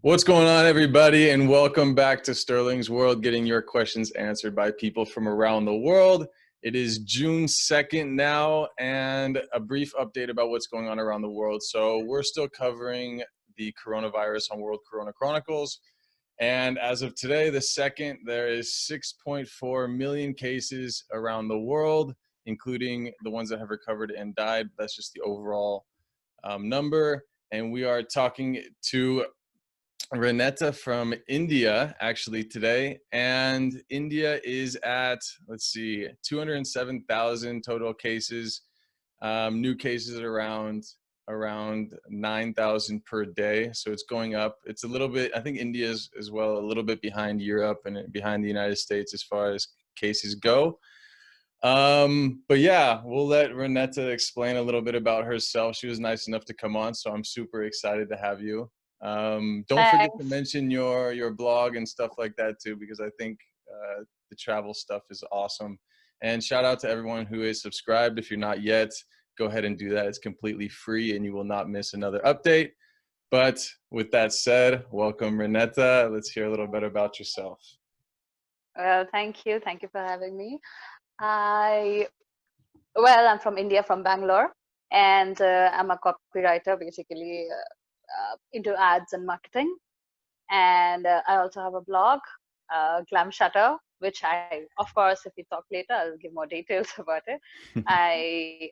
What's going on, everybody, and welcome back to Sterling's World, getting your questions answered by people from around the world. It is June 2nd now, and a brief update about what's going on around the world. So we're still covering the coronavirus on World Corona Chronicles, and as of today, the 2nd, there is 6.4 million cases around the world, including the ones that have recovered and died. That's just the overall number, and we are talking to Reeneta from India actually today, and India is at, let's see, 207,000 total cases. New cases around 9,000 per day, so it's going up. It's a little bit, I think India is as well a little bit behind Europe and behind the United States as far as cases go. But yeah, we'll let Reeneta explain a little bit about herself. She was nice enough to come on, so I'm super excited to have you. Don't forget to Thanks. mention your blog and stuff like that too, because I think the travel stuff is awesome. And shout out to everyone who is subscribed. If you're not yet, go ahead and do that. It's completely free and you will not miss another update. But with that said, welcome Reeneta. Let's hear a little bit about yourself. Well, thank you. Thank you for having me. I, I'm from India, from Bangalore, and I'm a copywriter, basically into ads and marketing. And I also have a blog, Glam Shutter, which of course, if we talk later, I'll give more details about it. I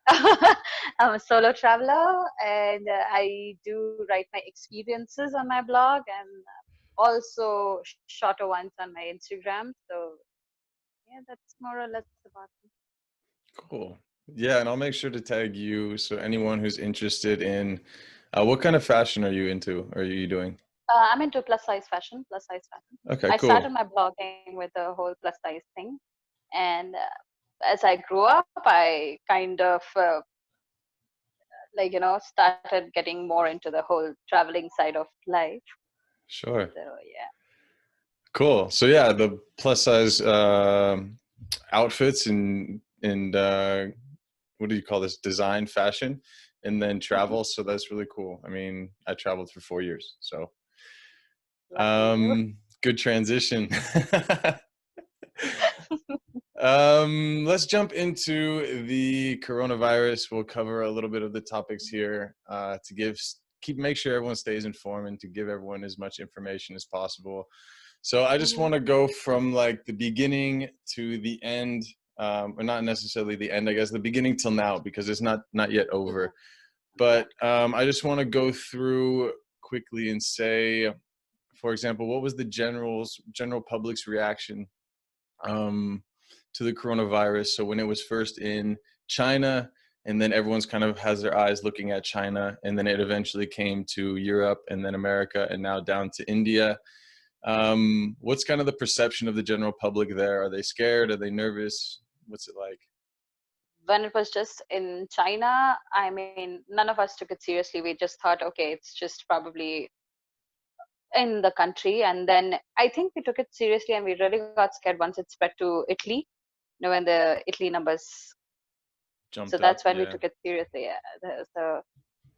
I'm a solo traveler, and I do write my experiences on my blog and also shorter ones on my Instagram. So yeah, that's more or less about it. Cool. Yeah, and I'll make sure to tag you so anyone who's interested in what kind of fashion are you into? Or are you doing? I'm into plus size fashion, plus size fashion. Okay, I started cool. my blogging with the whole plus size thing, and as I grew up, I kind of started getting more into the whole traveling side of life. Sure. So yeah. Cool. So yeah, the plus size outfits and what do you call this? Design, fashion, and then Mhm. travel. So that's really cool. I mean, I traveled for 4 years, so Lucky you. good transition. Let's jump into the coronavirus. We'll cover a little bit of the topics here to make sure everyone stays informed and to give everyone as much information as possible. So I just Mhm. want to go from like the beginning to the end, or not necessarily the end, I guess the beginning till now, because it's not yet Mhm. over. Yeah. But I just want to go through quickly and say, for example, what was the general public's reaction um, to the coronavirus? So when it was first in China, and then everyone's kind of has their eyes looking at China, and then it eventually came to Europe, and then America, and now down to India. What's kind of the perception of the general public there? Are they scared? Are they nervous? What's it like? When it was just in China, I mean, none of us took it seriously. We just thought, okay, it's just probably in the country. And then I think we took it seriously and we really got scared once it spread to Italy, when the Italy numbers. So Jumped up, that's when we yeah. took it seriously. Yeah. So,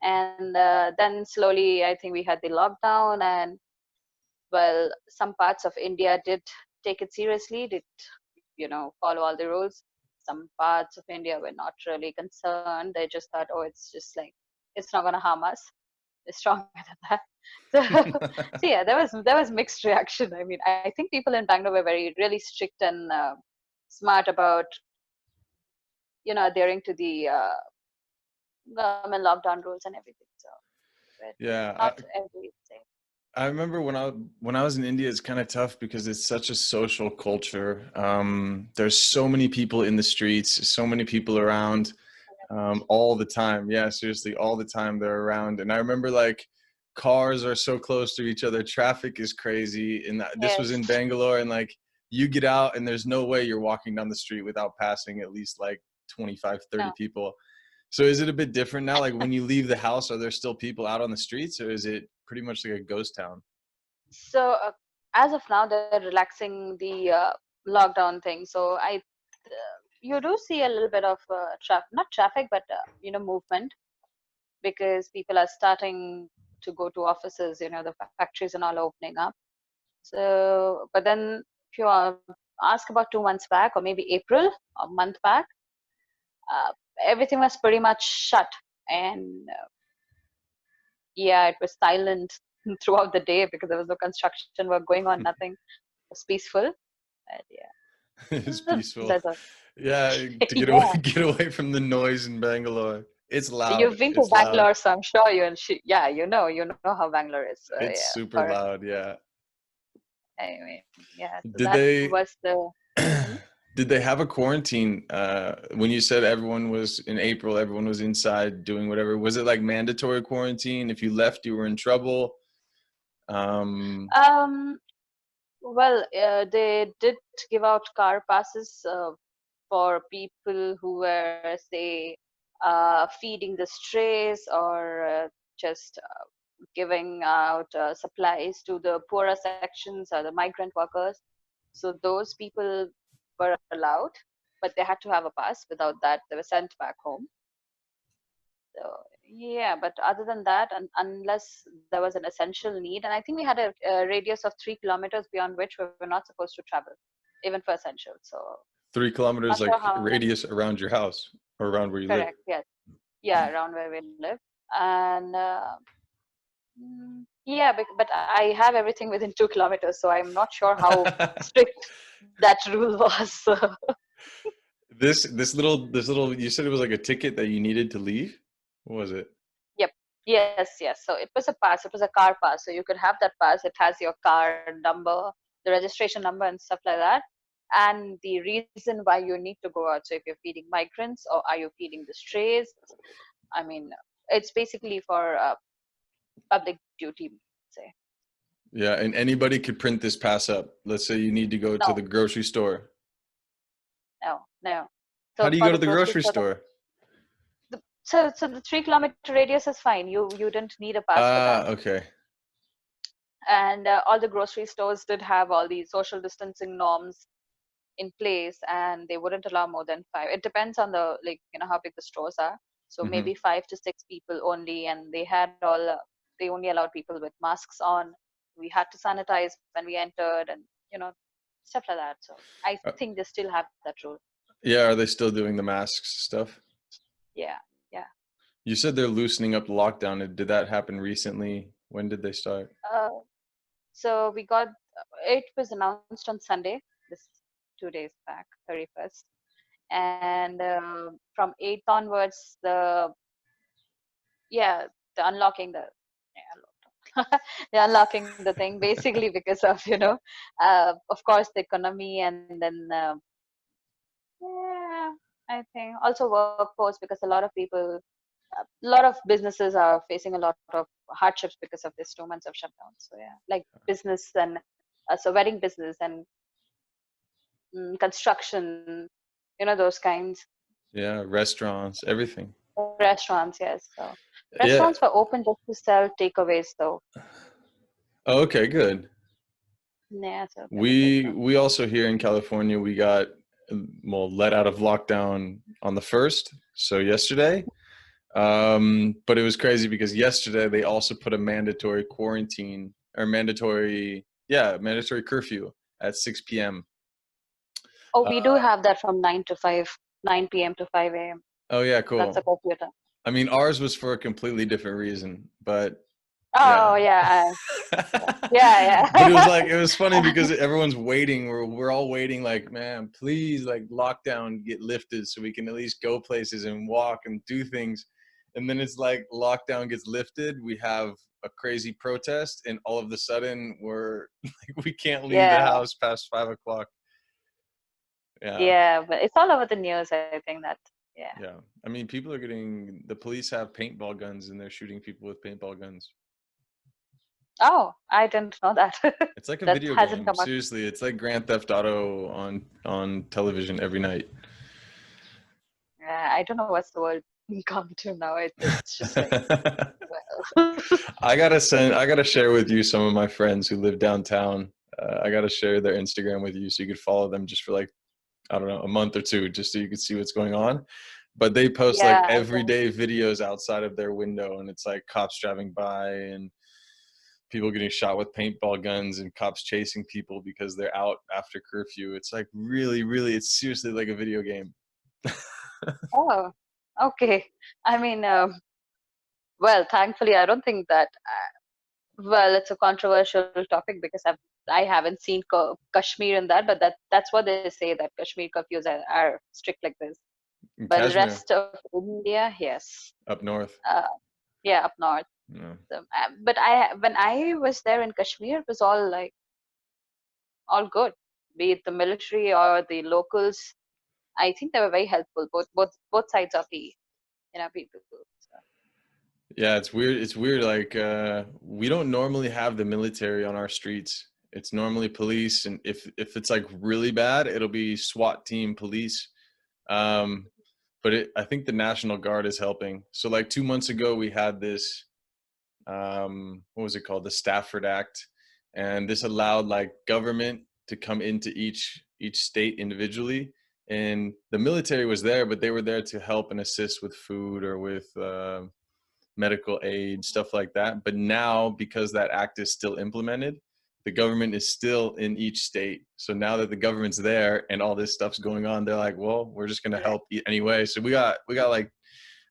and then slowly, I think we had the lockdown, and well, some parts of India did take it seriously, did, follow all the rules. Some parts of India were not really concerned. They just thought, oh, it's just like, it's not going to harm us. It's stronger than that. So, so yeah, there was mixed reaction. I mean, I think people in Bangalore were very really strict and smart about adhering to the government lockdown rules and everything. So but Yeah, not every day. I remember when I was in India, it's kind of tough because it's such a social culture. There's so many people in the streets, so many people around, all the time. Yeah, seriously, all the time they're around. And I remember like cars are so close to each other, traffic is crazy. And this was Yes. in Bangalore, and like you get out and there's no way you're walking down the street without passing at least like 25, 30 No. people. So is it a bit different now? Like when you leave the house, are there still people out on the streets, or is it pretty much like a ghost town? So as of now, they're relaxing the lockdown thing. So you do see a little bit of not traffic, but movement, because people are starting. to go to offices. The factories and all opening up. So, but then if you ask about 2 months back, or maybe April, a month back, uh, everything was pretty much shut, and yeah, it was silent throughout the day because there was no construction work going on. Nothing. It was peaceful. And It's yeah, peaceful. that's all. Yeah, to get away Yeah. get away from the noise in Bangalore. It's loud. You've been to It's loud. Bangalore, so I'm sure yeah, you know how Bangalore is. So It's yeah, super for loud, yeah. anyway, yeah. So Did that they was the. Mhm. did they have a quarantine when you said everyone was in April, everyone was inside doing whatever? Was it like mandatory quarantine? If you left, you were in trouble? Um, Um, well, they did give out car passes for people who were, say, feeding the strays, or just giving out supplies to the poorer sections or the migrant workers. So those people were allowed, but they had to have a pass. Without that, they were sent back home. So yeah, but other than that, unless there was an essential need, and I think we had a radius of 3 kilometers beyond which we were not supposed to travel, even for essential. So 3 kilometers not sure like how. radius around your house or around where you live. Correct. Yes. Yeah, around where we live, and yeah, but I have everything within 2 kilometers, so I'm not sure how strict that rule was. This little you said it was like a ticket that you needed to leave? What was it? Yep. Yes, yes. So it was a pass. It was a car pass. So you could have that pass. It has your car number, the registration number, and stuff like that. And the reason why you need to go out. So if you're feeding migrants, or are you feeding the strays? I mean, it's basically for public duty, say. Yeah, and anybody could print this pass up. Let's say you need to go to No, the grocery store. no, no. How So do you for go to the the grocery grocery store, store? so the 3 kilometer radius is fine. You didn't need a pass for that. Ah, okay. And all the grocery stores did have all these social distancing norms in place, and they wouldn't allow more than five. It depends on the, like, how big the stores are. So Hmm. maybe 5 to 6 people only, and they had all they only allowed people with masks on. We had to sanitize when we entered, and stuff like that. So I Uh, think they still have that rule. yeah, are they still doing the masks stuff? Yeah, yeah. You said they're loosening up the lockdown. Did that happen recently? When did they start? uh, so we got it was announced on Sunday, this 2 days back, 31st. And from 8th onwards, yeah the unlocking the yeah, they're unlocking the thing, basically because of of course, the economy, and then yeah, I think also workforce, because a lot of businesses are facing a lot of hardships because of this 2 months of shutdown. So yeah, like business, and so wedding business, and construction, those kinds. Yeah, restaurants, everything. Restaurants, yes. So Yeah. restaurants were open just to sell takeaways, though. Oh, okay, good. Yeah, so they were closed We down. we also here in California we got well let out of lockdown on the 1st, so yesterday. But it was crazy because yesterday they also put a mandatory quarantine or mandatory curfew at 6 p.m. Oh, Uh, we do have that from 9 to 5, 9 p.m. to 5 a.m. oh yeah, That's a cool. computer. I mean, ours was for a completely different reason, but yeah. Oh, yeah. Yeah, But yeah. it was funny because everyone's waiting. We're all waiting, like, man, please, like, lockdown get lifted so we can at least go places and walk and do things. And then it's like lockdown gets lifted, we have a crazy protest, and all of a sudden we're like we can't leave the Yeah, house past 5 o'clock. Yeah, yeah. But it's all over the news, I think that, yeah. yeah. I mean, people are getting the police have paintball guns and they're shooting people with paintball guns. Oh, I didn't know that. It's like a That video hasn't game. come up. Seriously, it's like Grand Theft Auto on television every night. Yeah, I don't know what's the world come to now. It's just like, well. I gotta share with you some of my friends who live downtown. I gotta share their Instagram with you so you could follow them just for like, I don't know, a month or two, just so you could see what's going on. but they post like Yeah, I know. everyday videos outside of their window, and it's like cops driving by and people getting shot with paintball guns and cops chasing people because they're out after curfew. It's like really, really, it's seriously like a video game. Oh, okay. I mean, well, thankfully, I don't think that. Well, it's a controversial topic because I haven't seen Kashmir in that, but that's what they say, that Kashmir curfews are strict like this. In But the Kashmir, rest of India, yes, up north. uh, yeah, up north. No. So, but when I was there in Kashmir, it was all like all good, be it the military or the locals. I think they were very helpful, both sides of the people. So, Yeah, it's weird. It's weird. Like, we don't normally have the military on our streets. It's normally police, and if it's like really bad, it'll be SWAT team police. Um, but I think the National Guard is helping. So like 2 months ago, we had this, what was it called? The Stafford Act, and this allowed like government to come into each state individually, and the military was there, but they were there to help and assist with food or with medical aid, stuff like that. But now, because that act is still implemented, the government is still in each state. So now that the government's there and all this stuff's going on, they're like, well, we're just gonna correct. help anyway. So we got like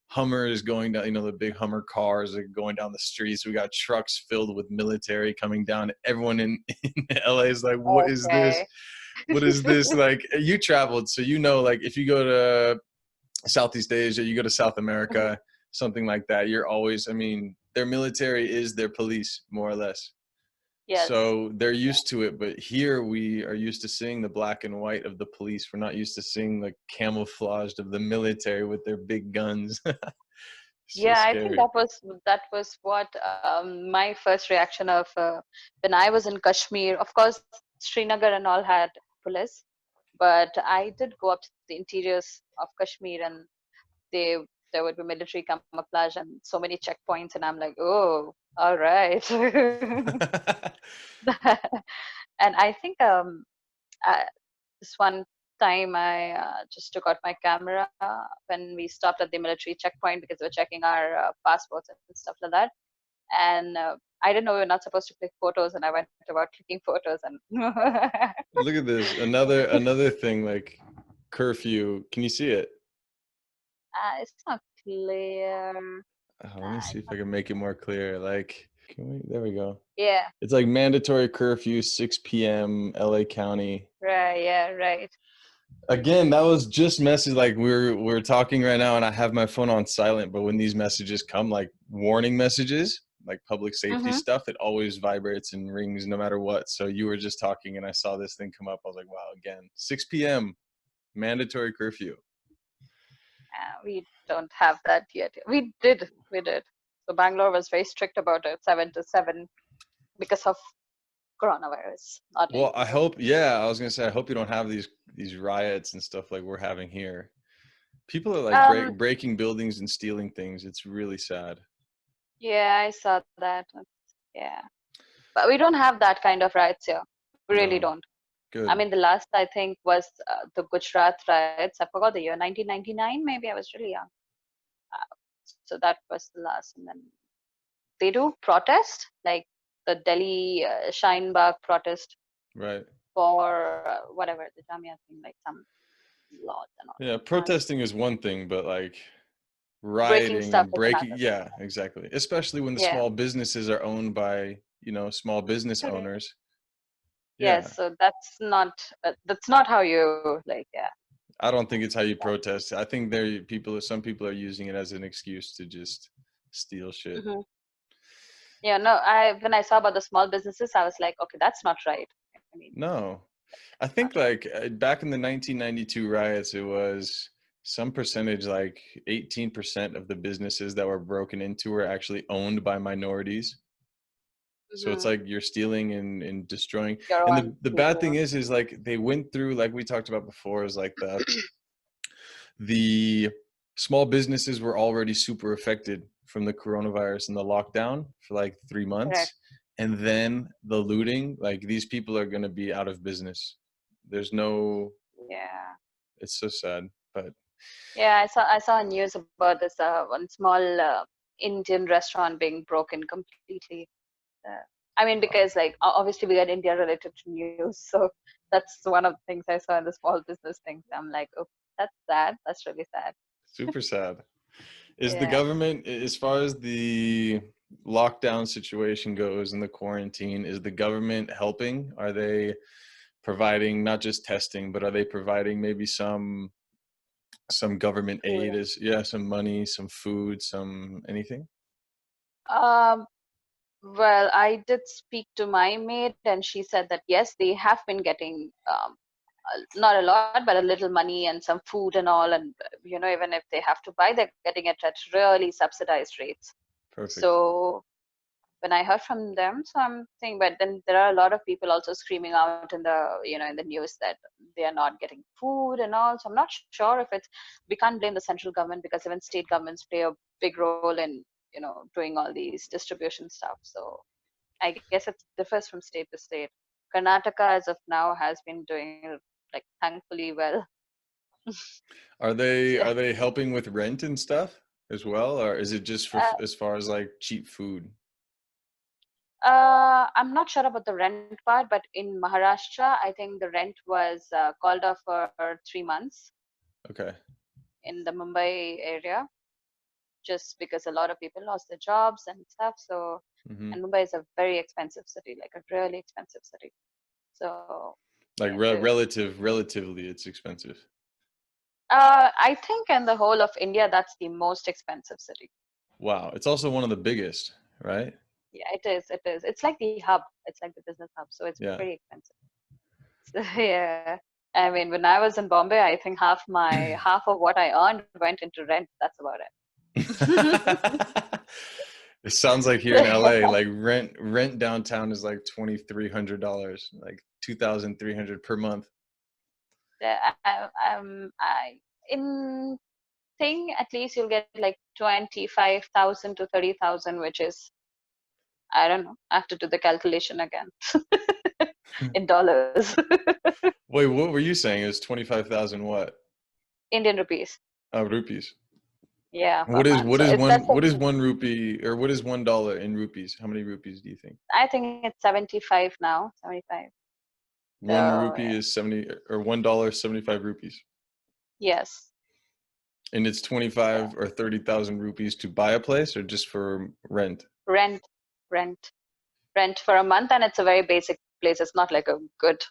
Hummers going down, the big Hummer cars are going down the streets. We got trucks filled with military coming down. Everyone in LA is like, what is this? Okay. What is this? Like, you traveled, so like if you go to Southeast Asia, you go to South Mhm. America, something like that, you're always, I mean, their military is their police, more or less. Yes. So they're used to it, but here we are used to seeing the black and white of the police. We're not used to seeing the camouflaged of the military with their big guns. It's so Yeah, I think scary. that was what my first reaction of when I was in Kashmir. Of course, Srinagar and all had police, but I did go up to the interiors of Kashmir, and they there would be military camouflage and so many checkpoints, and I'm like, oh, all right. And I think this one time I just took out my camera when we stopped at the military checkpoint because we were checking our passports and stuff like that. And I didn't know we were not supposed to click photos, and I went about clicking photos, and Look at this. Another thing, like curfew. Can you see it? it's not clear. Let me see It's if I not, can make it more clear. Like, can we? There we go. yeah, It's like mandatory curfew, 6 p.m. LA County. right, yeah, right. Again, that was just message. Like we're talking right now, and I have my phone on silent. But when these messages come, like warning messages, like public safety Mm-hmm. stuff, it always vibrates and rings no matter what. So you were just talking, and I saw this thing come up. I was like, wow, again, 6 p.m. mandatory curfew. We don't have that yet. We did. So Bangalore was very strict about it, 7 to 7, because of coronavirus, not Well, anything I else. hope. Yeah, I was gonna say, I hope you don't have these riots and stuff like we're having here. People are like Um, breaking buildings and stealing things. It's really sad. yeah, I saw that. Yeah, but we don't have that kind of riots here. We really No, don't. I good. mean, the last I think was the Gujarat riots. I forgot the year, 1999. Maybe I was really young. Uh, so that was the last, and then they do protest, like the Delhi Shine Bagh protest Right. for whatever the Jamia thing, like some laws and all. Yeah, Uh, protesting is one thing, but like breaking rioting stuff and is breaking, another thing. yeah, exactly. Especially when the Yeah. small businesses are owned by, small business Correct. owners. Yeah. Yes. So that's not how you like. Yeah. I don't think it's how you protest. I think some people are using it as an excuse to just steal shit. Hmm. Yeah. No. When I saw about the small businesses, I was like, okay, that's not right. I mean, No. I not think right. like back in the 1992 riots, it was some percentage, like 18% of the businesses that were broken into were actually owned by minorities. So it's Hmm. like you're stealing and destroying. Your And own the bad thing people. is like they went through, like we talked about before, is like the small businesses were already super affected from the coronavirus and the lockdown for like 3 months. Correct. And then the looting, like these people are gonna be out of business. There's no Yeah. It's so sad, but Yeah, I saw news about this one small Indian restaurant being broken completely. Uh, I mean, because like obviously we got India related to news, so that's one of the things I saw in the small business things. I'm like, oh, that's sad. That's really sad. Super sad. Is the Yeah. government, as far as the lockdown situation goes and the quarantine, is the government helping? Are they providing not just testing, but are they providing maybe some government Food. aid? Is yeah, some money, some food, some anything? Um, well, I did speak to my maid, and she said that yes, they have been getting not a lot, but a little money and some food and all, and even if they have to buy, they're getting it at really subsidized rates. Perfect. So when I heard from them, so I'm saying, but then there are a lot of people also screaming out in the news that they are not getting food and all. So I'm not sure if it's, we can't blame the central government because even state governments play a big role in doing all these distribution stuff. So I guess it differs from state to state. Karnataka, as of now, has been doing like thankfully well. Are they So, are they helping with rent and stuff as well, or is it just for uh, as far as like cheap food? I'm not sure about the rent part, but in Maharashtra, I think the rent was called off for 3 months Okay. in the Mumbai area, just because a lot of people lost their jobs and stuff. So, Hmm. and Mumbai is a very expensive city, like a really expensive city. So, Like and relatively, it's expensive. I think in the whole of India, that's the most expensive city. Wow. It's also one of the biggest, right? Yeah, it is. It is. It's like the hub. It's like the business hub. So it's Yeah. pretty expensive. So, yeah. I mean, when I was in Bombay, I think half of what I earned went into rent. That's about it. It sounds like here in LA, like rent downtown is like $2,300, like 2,300 per month. Yeah, I in thing at least you'll get like 25,000 to 30,000, which is I don't know. I have to do the calculation again in dollars, Wait, what were you saying? It was 25,000 what? Indian rupees. Rupees. Yeah, per What is month. what So is it's one that's what is like, 1 rupee, or what is $1 in rupees? How many rupees do you think? I think it's 75 now. 75. One So rupee yeah. is 70, or $1 75 rupees. Yes. And it's So 25 or 30,000 rupees to buy a place or just for rent? rent, rent, rent for a month, and it's a very basic place. It's not like a good.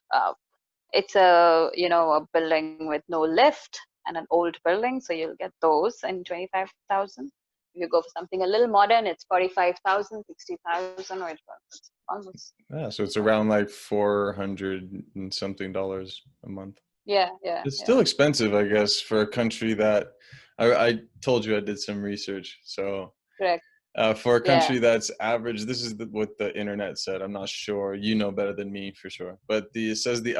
It's a building with no lift and an old building, so you'll get those in 25,000. If you go for something a little modern, it's 45,000, 60,000, or it's almost. Yeah, so it's around like 400 and something dollars a month. Yeah, yeah, It's still yeah. expensive, I guess, for a country that I told you I did some research. So Correct. for a Yeah. country that's average, this is what the internet said. I'm not sure. You know better than me for sure. But it says the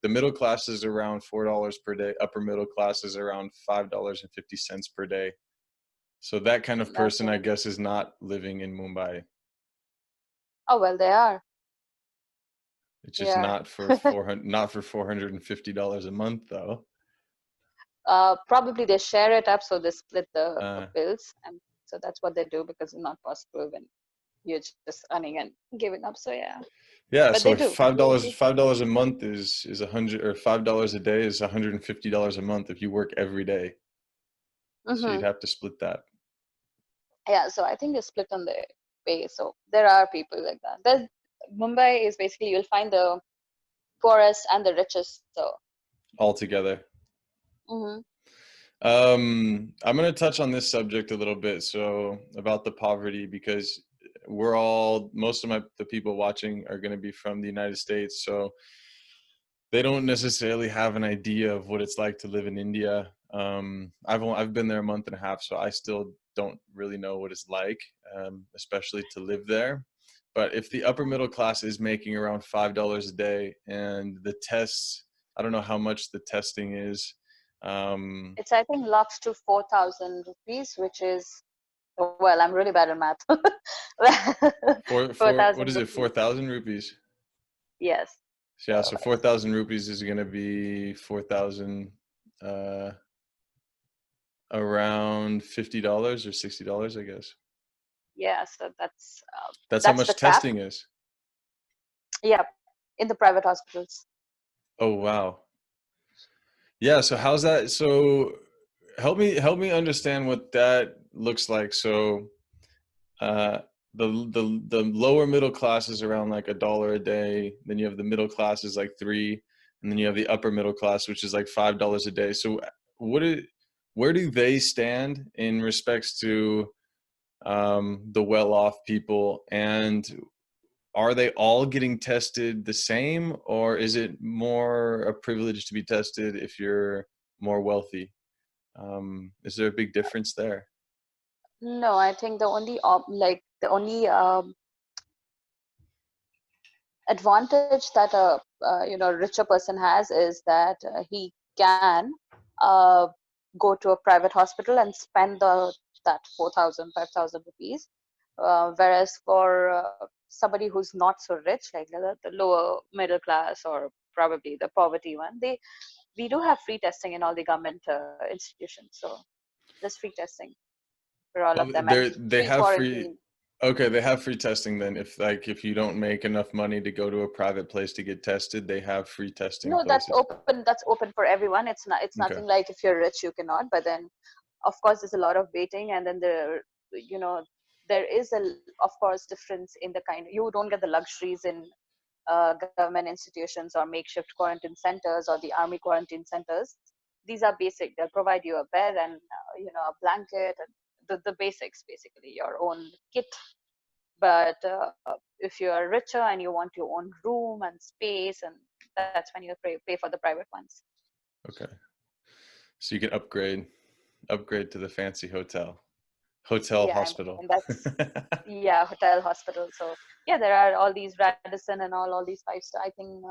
middle class is around $4 per day. Upper middle class is around $5.50 per day. So that kind of person, I Okay. guess, is not living in Mumbai. Oh well, they are. It's They just are. not for $450 a month though. Probably they share it up, so they split the Uh, bills, and so that's what they do because it's not possible when you're just earning and giving up. So yeah, yeah, but so they like do. $5 a month is 100, or $5 a day is $150 a month if you work every day. So you'd Mm-hmm. have to split that. Yeah, so I think they split on the pay. So there are people like that. There's Mumbai is basically you'll find the poorest and the richest. So Altogether. hmm I'm going to touch on this subject a little bit, so about the poverty, because most of the people watching are going to be from the United States, so they don't necessarily have an idea of what it's like to live in India. I've been there a month and a half, so I still don't really know what it's like, especially to live there. But if the upper middle class is making around $5 a day, and the tests, I don't know how much the testing is. Um, it's I think locks to 4,000 rupees, which is well, I'm really bad at math. what 4,000 is it? rupees. 4,000 rupees. Yes. Yeah, So so 4,000 rupees is gonna be 4,000. Around $50 or $60, I guess. Yeah, so That's how that's the much cap. testing is. Yeah, in the private hospitals. Oh, wow. Yeah, so how's that? So help me understand what that looks like. So uh the lower middle class is around like $1 a day, then you have the middle class is like 3, and then you have the upper middle class, which is like $5 a day. So what do where do they stand in respects to the well-off people, and are they all getting tested the same, or is it more a privilege to be tested if you're more wealthy? Is there a big difference there? No, I think the only advantage that a richer person has is that he can uh, go to a private hospital and spend that 4,000, 5,000 rupees, whereas for somebody who's not so rich, like the lower middle class or probably the poverty one, we do have free testing in all the government institutions. So there's free testing for all of Oh, them and they free have free. quarantine. Okay, they have free testing then. If like if you don't make enough money to go to a private place to get tested, they have free testing No, that's places. open. That's open for everyone. It's Okay. nothing like if you're rich you cannot. But then, of course, there's a lot of waiting, and then you know, there is of course, difference in the kind. You don't get the luxuries in government institutions or makeshift quarantine centers or the army quarantine centers. These are basic. They'll provide you a bed and a blanket and the basics, basically your own kit. But if you are richer and you want your own room and space, and that's when you pay for the private ones. Okay. So you can upgrade to the fancy hotel Yeah, hospital. and that's yeah, hotel, hospital. So yeah, there are all these Radisson and all these 5 star. I think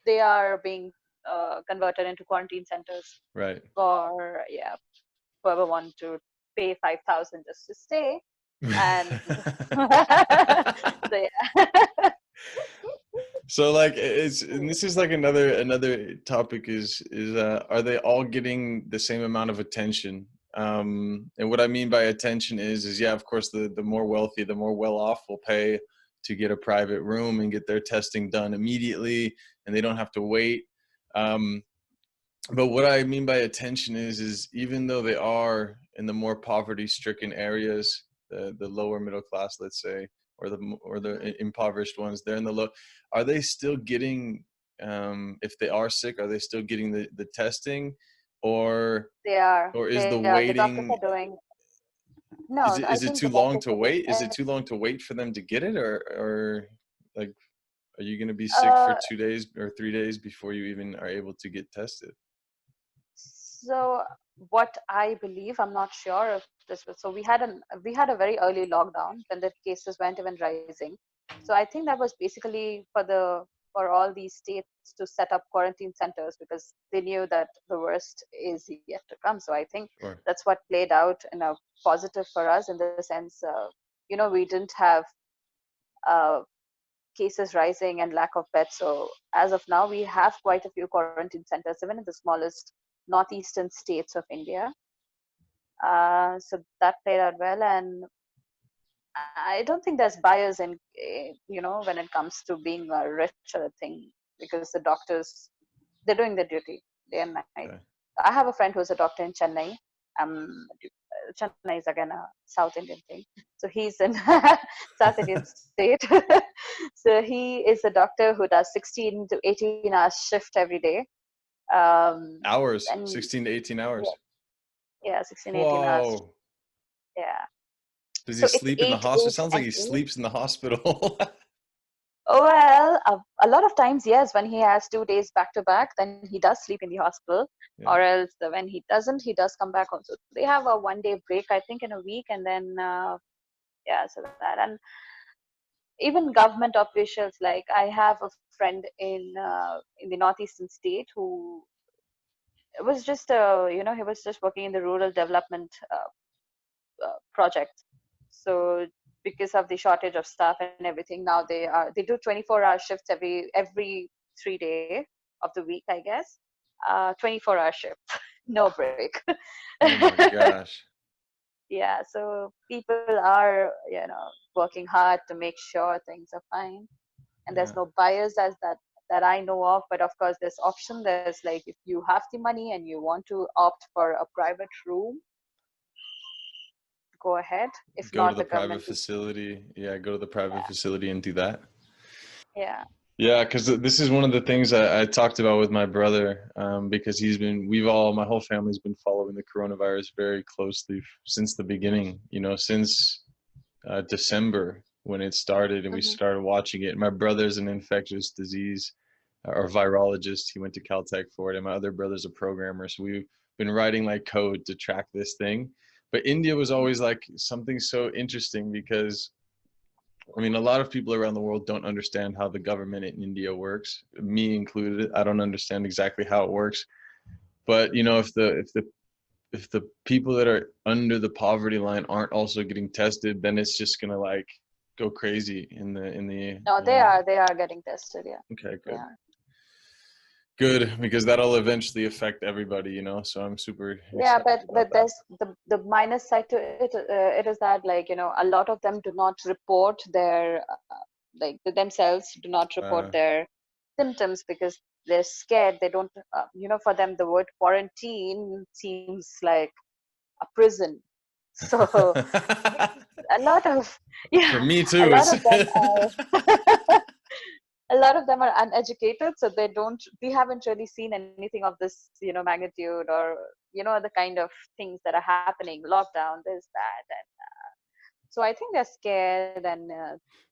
they are being converted into quarantine centers Right. for whoever want to pay 5,000 just to stay. And so yeah. So like it's and this is like another topic is are they all getting the same amount of attention? And what I mean by attention is yeah, of course the more wealthy, the more well off will pay to get a private room and get their testing done immediately, and they don't have to wait. Um, but what I mean by attention is even though they are in the more poverty stricken areas, the lower middle class, let's say, or the impoverished ones, they're in the low. Are they still getting, if they are sick, are they still getting the testing, or They are. or is the They are. The doctors waiting, are doing. is No, it I is it think too the long doctors to are doing. wait? Is it too long to wait for them to get it, or like are you going to be sick for Uh, 2 days or 3 days before you even are able to get tested? so what I believe, I'm not sure if this was. So we had a very early lockdown when the cases went even rising. So I think that was basically for all these states to set up quarantine centers because they knew that the worst is yet to come. So I think Sure. that's what played out in a positive for us in the sense, we didn't have uh, cases rising and lack of beds. So as of now, we have quite a few quarantine centers, even in the smallest northeastern states of India. So that played out well, and I don't think there's bias in when it comes to being a rich or a thing because the doctors they're doing their duty day and night. Okay. I have a friend who's a doctor in Chennai. Chennai is again a South Indian thing. So he's in South Indian state. So he is a doctor who does 16 to 18 hours shift every day. Um, Hours, and 16 to 18 yeah, hours. yeah, 16, 18 hours. Whoa. Yeah. Does he So it's sleep in the 8, hospital? 8, Sounds like and he 8. sleeps in the hospital. Well, a lot of times, yes, when he has 2 days back to back, then he does sleep in the hospital, Yeah. or else when he doesn't, he does come back also. They have a 1 day break, I think, in a week, and then yeah, so that. And even government officials, like I have a friend in the northeastern state who was just he was just working in the rural development project. So because of the shortage of staff and everything, now they do 24-hour shifts every 3 day of the week, I guess. 24-hour shift. no break. Oh my gosh. Yeah, so people are, working hard to make sure things are fine, and there's Yeah. no bias as that I know of. But of course, there's option. There's like, if you have the money and you want to opt for a private room, go ahead. If Go to not, the the private government will. facility. Yeah, go to the private Yeah, facility and do that. yeah. Yeah, because this is one of the things I talked about with my brother, because my whole family's been following the coronavirus very closely since the beginning, since December when it started and we Hmm. started watching it. My brother's an infectious disease or virologist. He went to Caltech for it, and my other brother's a programmer. So we've been writing like code to track this thing. But India was Hmm. always like something so interesting because I mean, a lot of people around the world don't understand how the government in India works, me included. I don't understand exactly how it works. But if the people that are under the poverty line aren't also getting tested, then it's just gonna like go crazy in the No, they are getting tested. Yeah, okay, they good. are. Good, because that'll eventually affect everybody, so I'm super Yeah, excited but about that. there's the minus side to it. It is that, like, a lot of them do not report their, like, themselves do not report Uh, their symptoms because they're scared. They don't, for them the word quarantine seems like a prison. So a lot of For yeah, me a too. lot It's of them are a lot of them are uneducated, so we haven't really seen anything of this, magnitude, or the kind of things that are happening, lockdown, this, that, and so I think they're scared, and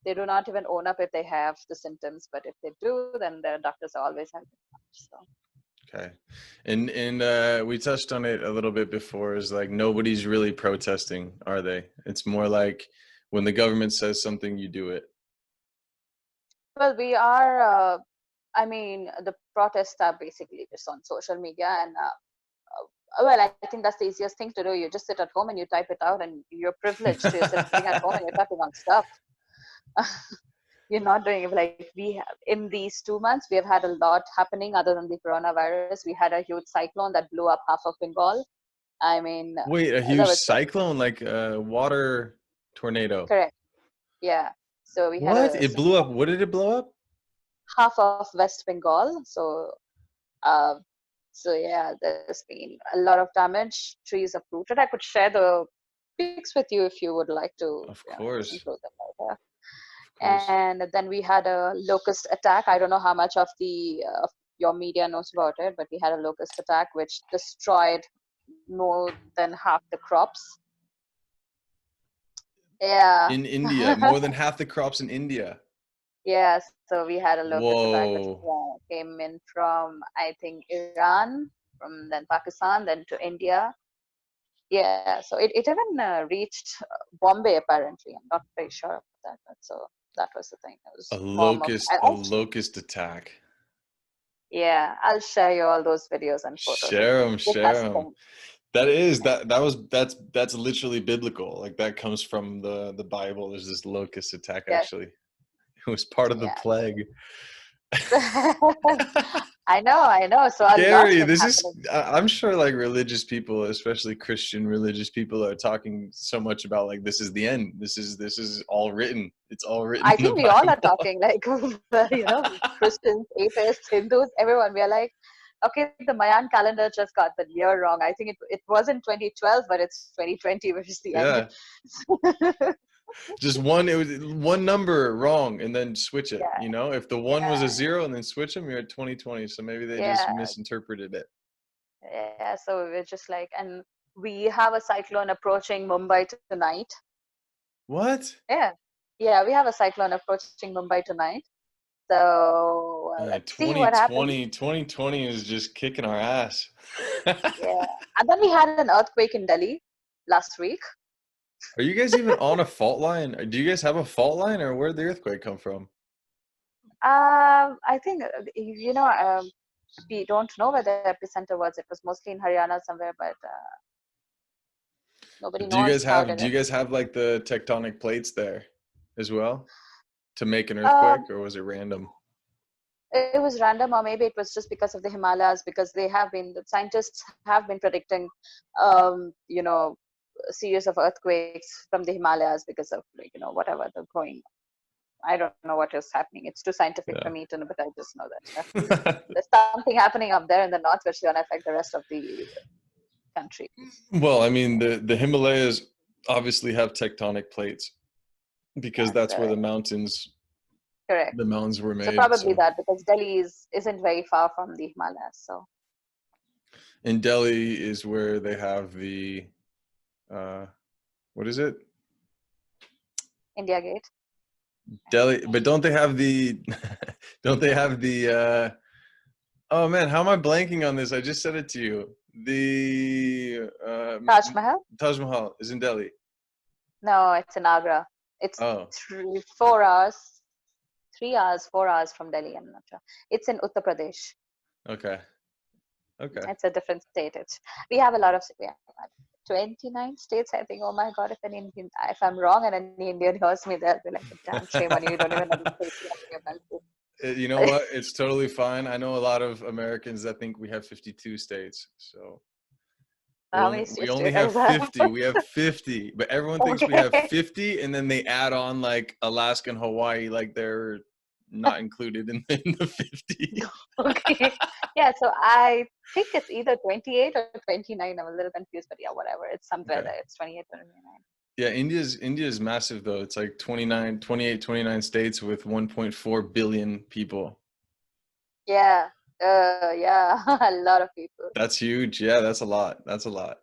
they do not even own up if they have the symptoms, but if they do, then their doctors are always having so. Okay. And we touched on it a little bit before, is like nobody's really protesting, are they? It's more like when the government says something, you do it. Well, we are, I mean, the protests are basically just on social media, and well, I think that's the easiest thing to do. You just sit at home and you type it out, and you're privileged. You're sitting at home and you're typing on stuff. You're not doing it like we have in these 2 months. We have had a lot happening other than the coronavirus. We had a huge cyclone that blew up half of Bengal. I mean, Wait, a that huge was cyclone, like a water tornado. correct. Yeah. So we had What? a It blew up. What did it blow up? half of West Bengal. Uh, so yeah, there's been a lot of damage. Trees uprooted. I could share the pics with you if you would like to, Of just course. include them later. Of course. And then we had a locust attack. I don't know how much of your media knows about it, but we had a locust attack which destroyed more than half the crops. Yeah. In India, more than half the crops in India. Yeah, so we had a locust attack which Whoa. came in from, I think, Iran, from then Pakistan, then to India. Yeah, so it even reached Bombay apparently. I'm not very sure of that, but so that was the thing. It A was form of locust, a locust attack. yeah, I'll share you all those videos and photos. It's Share them, share them. disgusting. That's literally biblical. Like that comes from the Bible. There's this locust attack Yes, actually. It was part of the yeah. plague. I know. So a lot's Gary, been this is happening. I'm sure like religious people, especially Christian religious people, are talking so much about like this is the end. This is all written. It's all written I in the think we all are Bible. talking like, Christians, atheists, Hindus, everyone. We are like, okay, the Mayan calendar just got the year wrong. I think it wasn't 2012, but it's 2020, which is the end. Yeah. Just it was one number wrong and then switch it. Yeah, If the one was a yeah, zero and then switch them, you're at 2020. So maybe they just yeah, misinterpreted it. yeah. So we're just like, and we have a cyclone approaching Mumbai tonight. What? Yeah, yeah, we have a cyclone approaching Mumbai tonight. So Man, let's see what happens. 2020 is just kicking our ass. Yeah, and then we had an earthquake in Delhi last week. Are you guys even on a fault line? Do you guys have a fault line, or where'd the earthquake come from? I think we don't know where the epicenter was. It was mostly in Haryana somewhere, but nobody Do you knows guys how have did do you it. guys have like the tectonic plates there as well to make an Um, earthquake, or was it random? it was random, or maybe it was just because of the Himalayas, because the scientists have been predicting, a series of earthquakes from the Himalayas because of, like, whatever the growing. I don't know what is happening. It's too scientific for Yeah. me to know, but I just know that there's something happening up there in the north which is going to affect the rest of the country. Well, I mean, the Himalayas obviously have tectonic plates because Yeah, that's where so correct. the mountains were So made. probably So that, because Delhi isn't very far from the Himalayas. So in Delhi is where they have the what is it? India Gate. Delhi, but don't they have the don't they have the oh man, how am I blanking on this? I just said it to you. The Taj Mahal? Taj Mahal is in Delhi. No, it's in Agra. It's Oh, 4 hours, 3 hours, 4 hours from Delhi. I'm not sure. It's in Uttar Pradesh. okay. Okay. It's a different state. We have a lot of, we have 29 states, I think. Oh my God, if I'm wrong and any Indian hears me, they'll be like, damn shame on you. You don't even know the states you're talking about. You know what? It's totally fine. I know a lot of Americans that think we have 52 states. So How many we states do only you guys have have? 50. We have 50, but everyone thinks we have Okay. 50, and then they add on like Alaska and Hawaii, like they're not included in the 50. Okay. Yeah, so I think it's either 28 or 29. I'm a little confused, but yeah, whatever. It's somewhere Okay. there. It's 28 or 29. Yeah, India's massive though. It's like 29, 28, 29 states with 1.4 billion people. Yeah. Yeah, a lot of people. That's huge. Yeah, that's a lot. That's a lot.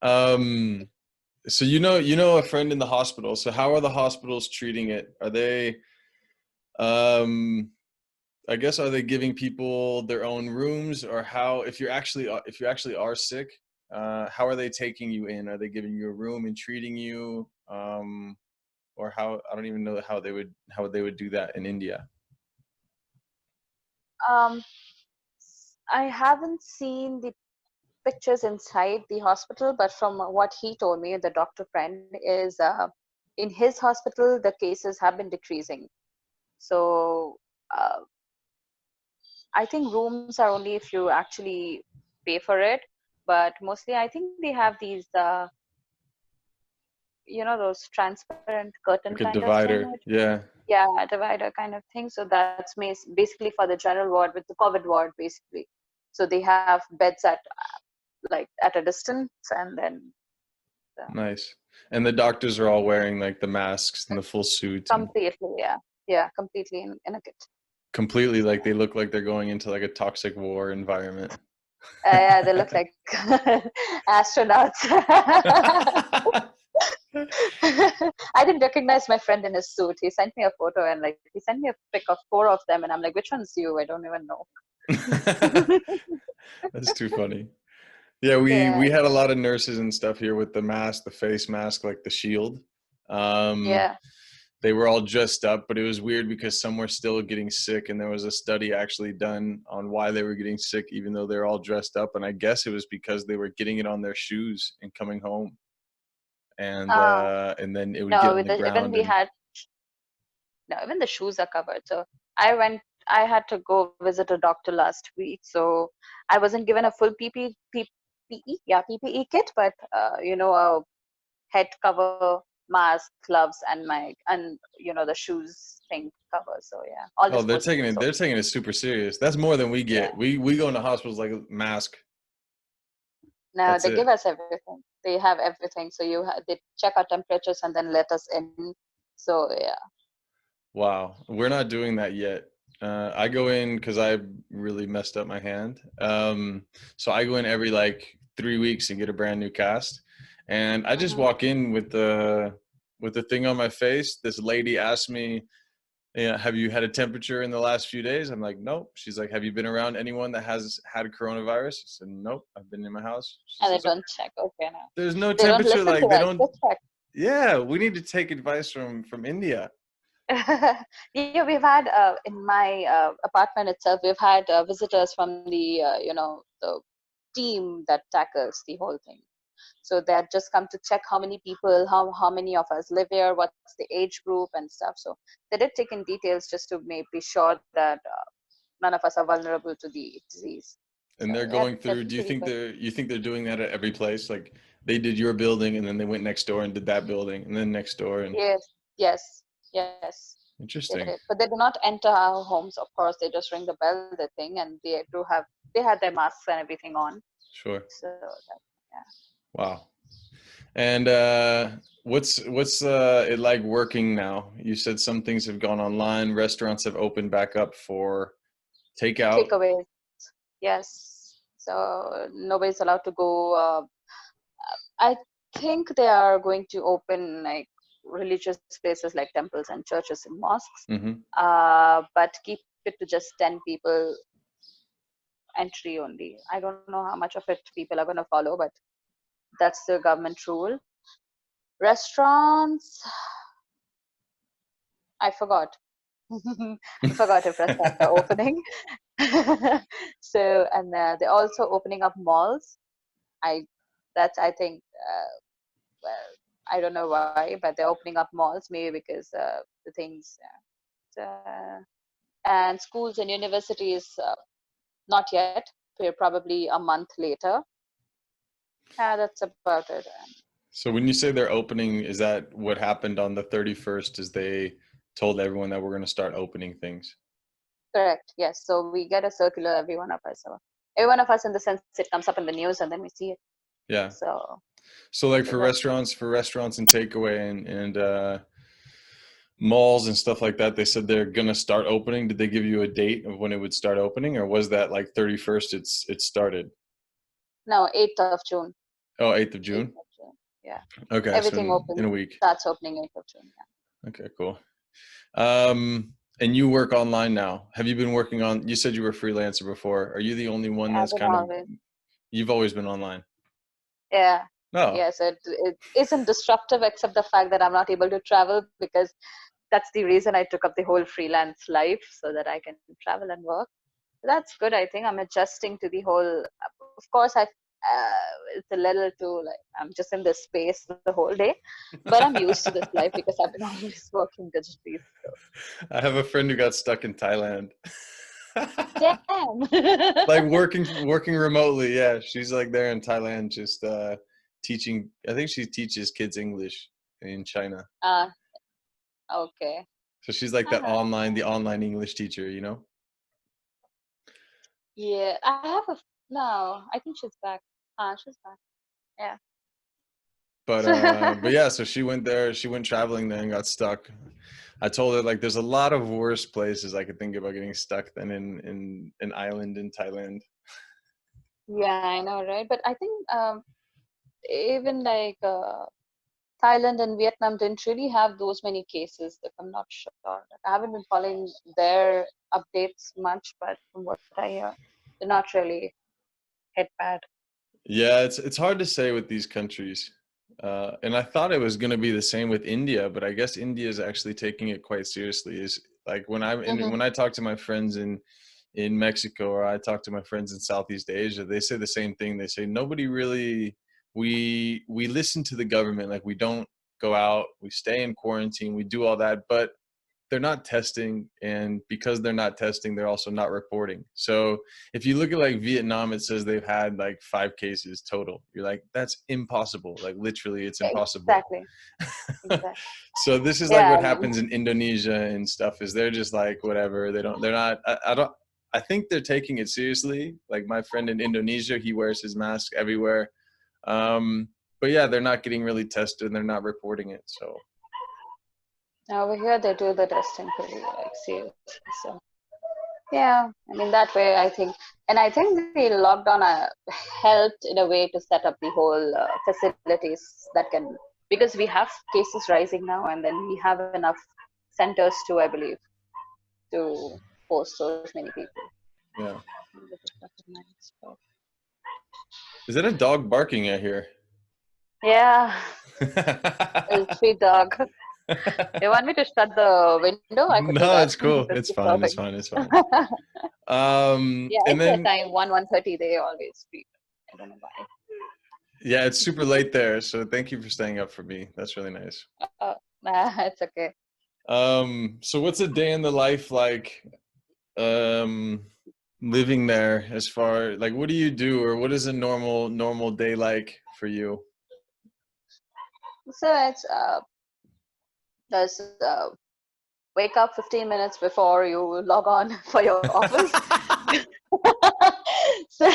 So you know a friend in the hospital. So how are the hospitals treating it? Are they um I guess are they giving people their own rooms, or how if you actually are sick, how are they taking you in? Are they giving you a room and treating you, or how? I don't even know how they would do that in India. Um, I haven't seen the pictures inside the hospital, but from what he told me, the doctor friend, is in his hospital, the cases have been decreasing. So uh, I think rooms are only if you actually pay for it, but mostly I think they have these, those transparent curtain Like a kind of thing. divider. Yeah. Yeah, divider kind of thing. So that's basically for the general ward, with the COVID ward, basically. So they have beds at like at a distance, and then Nice. And the doctors are all wearing like the masks and the full suit and completely, yeah, completely in a kit. completely like they look like they're going into like a toxic war environment. Yeah, they look like astronauts. I didn't recognize my friend in his suit. He sent me a photo, and like he sent me a pic of four of them, and I'm like, which one's you? I don't even know. That's too funny. Yeah, Yeah, we had a lot of nurses and stuff here with the mask, the face mask, like the shield. Um, yeah. they were all dressed up, but it was weird because some were still getting sick, and there was a study actually done on why they were getting sick, even though they're all dressed up. And I guess it was because they were getting it on their shoes and coming home, Uh, and then it would get no, on the even ground we and had no, even the shoes are covered. So I had to go visit a doctor last week. So I wasn't given a full PPE kit, but a head cover, mask, gloves, and the shoes thing cover. So yeah, all oh, disposable. So they're taking it super serious. That's more than we yeah, get. We go into hospitals like mask. now That's they it. give us everything. They have everything. So they check our temperatures and then let us in. So yeah. Wow, we're not doing that yet. I go in because I really messed up my hand. So I go in every like 3 weeks and get a brand new cast. And I just Mhm. walk in with the thing on my face. This lady asked me, yeah, have you had a temperature in the last few days? I'm like, nope. She's like, have you been around anyone that has had coronavirus? I said, nope. I've been in my house. She And they says, don't check. Okay, now there's no they don't temperature. listen to Like they us. don't. Just check. Yeah, we need to take advice from India. Yeah, we've had in my apartment itself, we've had visitors from the team that tackles the whole thing. So they had just come to check how many people, how many of us live here, what's the age group and stuff. So they did take in details just to be sure that none of us are vulnerable to the disease. And So they're yeah, going that's through, do pretty good. you think they're doing that at every place? Like they did your building and then they went next door and did that building and then next door and Yes, yes, yes. They interesting. did. But they do not enter our homes, of course. They just ring the bell, the thing, and they had their masks and everything on. Sure. So that, yeah. Wow. And what's it like working now? You said some things have gone online, restaurants have opened back up for takeout. Takeaways, yes. So nobody's allowed to go. I think they are going to open like religious places like temples and churches and mosques, Mm-hmm. but keep it to just 10 people entry only. I don't know how much of it people are going to follow, but that's the government rule. Restaurants, I forgot. I forgot if restaurants are opening. So, and they're also opening up malls. I I think well, I don't know why, but they're opening up malls maybe because the things uh, and schools and universities not yet. We're probably a month later. That's about it. So when you say they're opening, is that what happened on the 31st is they told everyone that we're going to start opening things? Correct. Yes. So we get a circular, every one of us. So every one of us, in the sense, it comes up in the news and then we see it. Yeah. So So like that's for restaurants and takeaway and malls and stuff like that, they said they're gonna start opening. Did they give you a date of when it would start opening, or was that like 31st? It started. now 8th of June. Oh, 8th of 8th June. of June. Yeah. Okay, so Everything in opens, a week. starts opening 8th of June. Yeah. Okay, cool. And you work online now. Have you been working on? You said you were a freelancer before. Are you the only one Yeah, that's then kind of? always. You've always been online. Yeah. No. Yes, it isn't disruptive except the fact that I'm not able to travel, because that's the reason I took up the whole freelance life, so that I can travel and work. That's good. I think I'm adjusting to the whole. Of course, it's a little too, like, I'm just in this space the whole day, but I'm used to this life because I've been always working digitally. So. I have a friend who got stuck in Thailand. Damn. Like working remotely. Yeah, she's like there in Thailand, just teaching. I think she teaches kids English in China. uh, okay. So she's like the online English teacher, you know? Yeah, I have a no. I think she's back. She's back. Yeah. But yeah, so she went there, she went traveling there and got stuck. I told her like there's a lot of worse places I could think about getting stuck than in an island in Thailand. Yeah, I know, right? But I think even like Thailand and Vietnam didn't really have those many cases. If I'm not sure. Like, I haven't been following their updates much, but from what I hear, they're not really hit bad. Yeah, it's hard to say with these countries. And I thought it was going to be the same with India, but I guess India is actually taking it quite seriously. Is like Mm-hmm. when I talk to my friends in Mexico, or I talk to my friends in Southeast Asia, they say the same thing. They say nobody really, we listen to the government, like we don't go out, we stay in quarantine, we do all that, but they're not testing, and because they're not testing, they're also not reporting. So if you look at like Vietnam, it says they've had like 5 cases total. You're like, that's impossible. Like literally it's impossible. Exactly. Exactly. So this is like Yeah, what I mean, happens in Indonesia and stuff, is they're just like whatever. They're not, I don't, I think they're taking it seriously. Like my friend in Indonesia, he wears his mask everywhere. But yeah, they're not getting really tested and they're not reporting it. So over here they do the testing pretty like seriously. So yeah, I mean that way I think, and I think the lockdown helped in a way to set up the whole facilities that can, because we have cases rising now, and then we have enough centers to, I believe, to host so many people. yeah. This is what it means, so. Is that a dog barking I hear? Yeah, a sweet dog. You want me to shut the window? I could do No, that. it's cool. It's It's fine. It's disturbing. fine. It's fine. Yeah, And it's their then time. 1:30. They always sleep. I don't know why. yeah, it's super late there. So thank you for staying up for me. That's really nice. Nah, it's okay. So what's a day in the life like living there? As far like, what do you do, or what is a normal day like for you? So it's there's wake up 15 minutes before you log on for your office. So,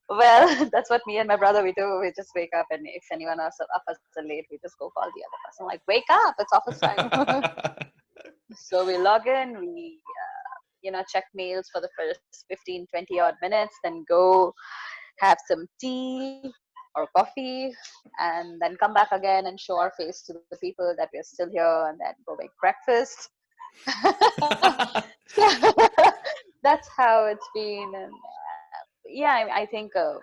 well, that's what me and my brother we do. We just wake up, and if anyone else of us are late, we just go call the other person. Like, wake up! It's office time. So we log in. We check mails for the first 15, 20 odd minutes, then go have some tea or coffee, and then come back again and show our face to the people that we're still here, and then go make breakfast. So that's how it's been. And yeah, I think the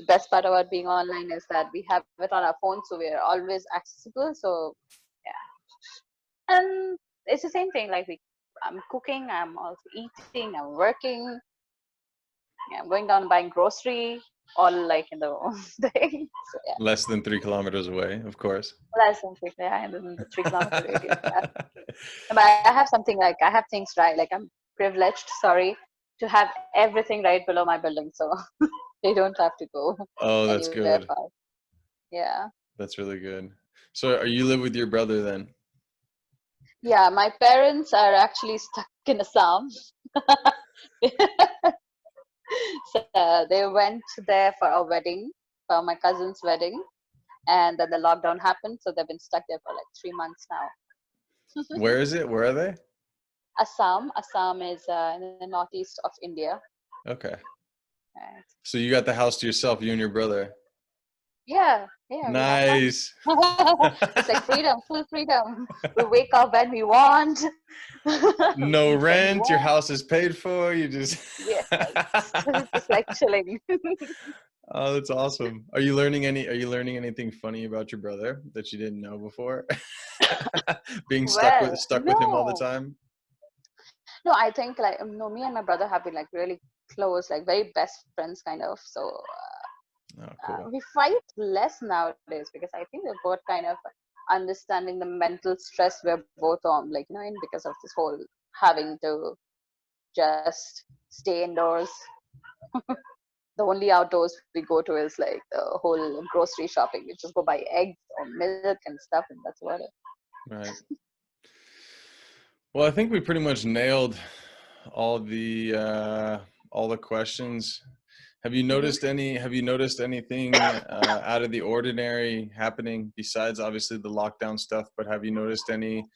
best part about being online is that we have it on our phone, so we're always accessible. So yeah, and it's the same thing. Like I'm cooking, I'm also eating, I'm working. Yeah, I'm going down buying grocery, all like in the day. So yeah, Less than 3 kilometers away, of course. less than 3, yeah, in the 3 kilometer radius. Yeah. But I have something like I have things right. Like I'm privileged, sorry, to have everything right below my building, so they don't have to go Oh, that's anywhere good. far. Yeah, That's really good. So, are you live with your brother then? yeah. My parents are actually stuck in Assam. So they went there for a wedding, for my cousin's wedding, and then the lockdown happened, so they've been stuck there for like 3 months now. Where is it? Where are they? Assam is in the northeast of India. Okay. Right. So you got the house to yourself, you and your brother. Yeah, we have fun. Nice. It's like freedom, full freedom. We wake up when we want, No eat when we rent, your want. house is paid for, you just Yes, just like chilling. Oh, that's awesome. Are you learning anything funny about your brother that you didn't know before? Being Well, stuck with him all the time? no, I think like no, me and my brother have been like really close, like very best friends kind of. So Oh, cool. we fight less nowadays because I think we're both kind of understanding the mental stress we're both on, like because of this whole having to just stay indoors. The only outdoors we go to is like the whole grocery shopping. We just go buy eggs or milk and stuff, and that's about it. Right. Well, I think we pretty much nailed all the questions. Have you Hmm. noticed anything out of the ordinary happening besides obviously the lockdown stuff, but have you noticed any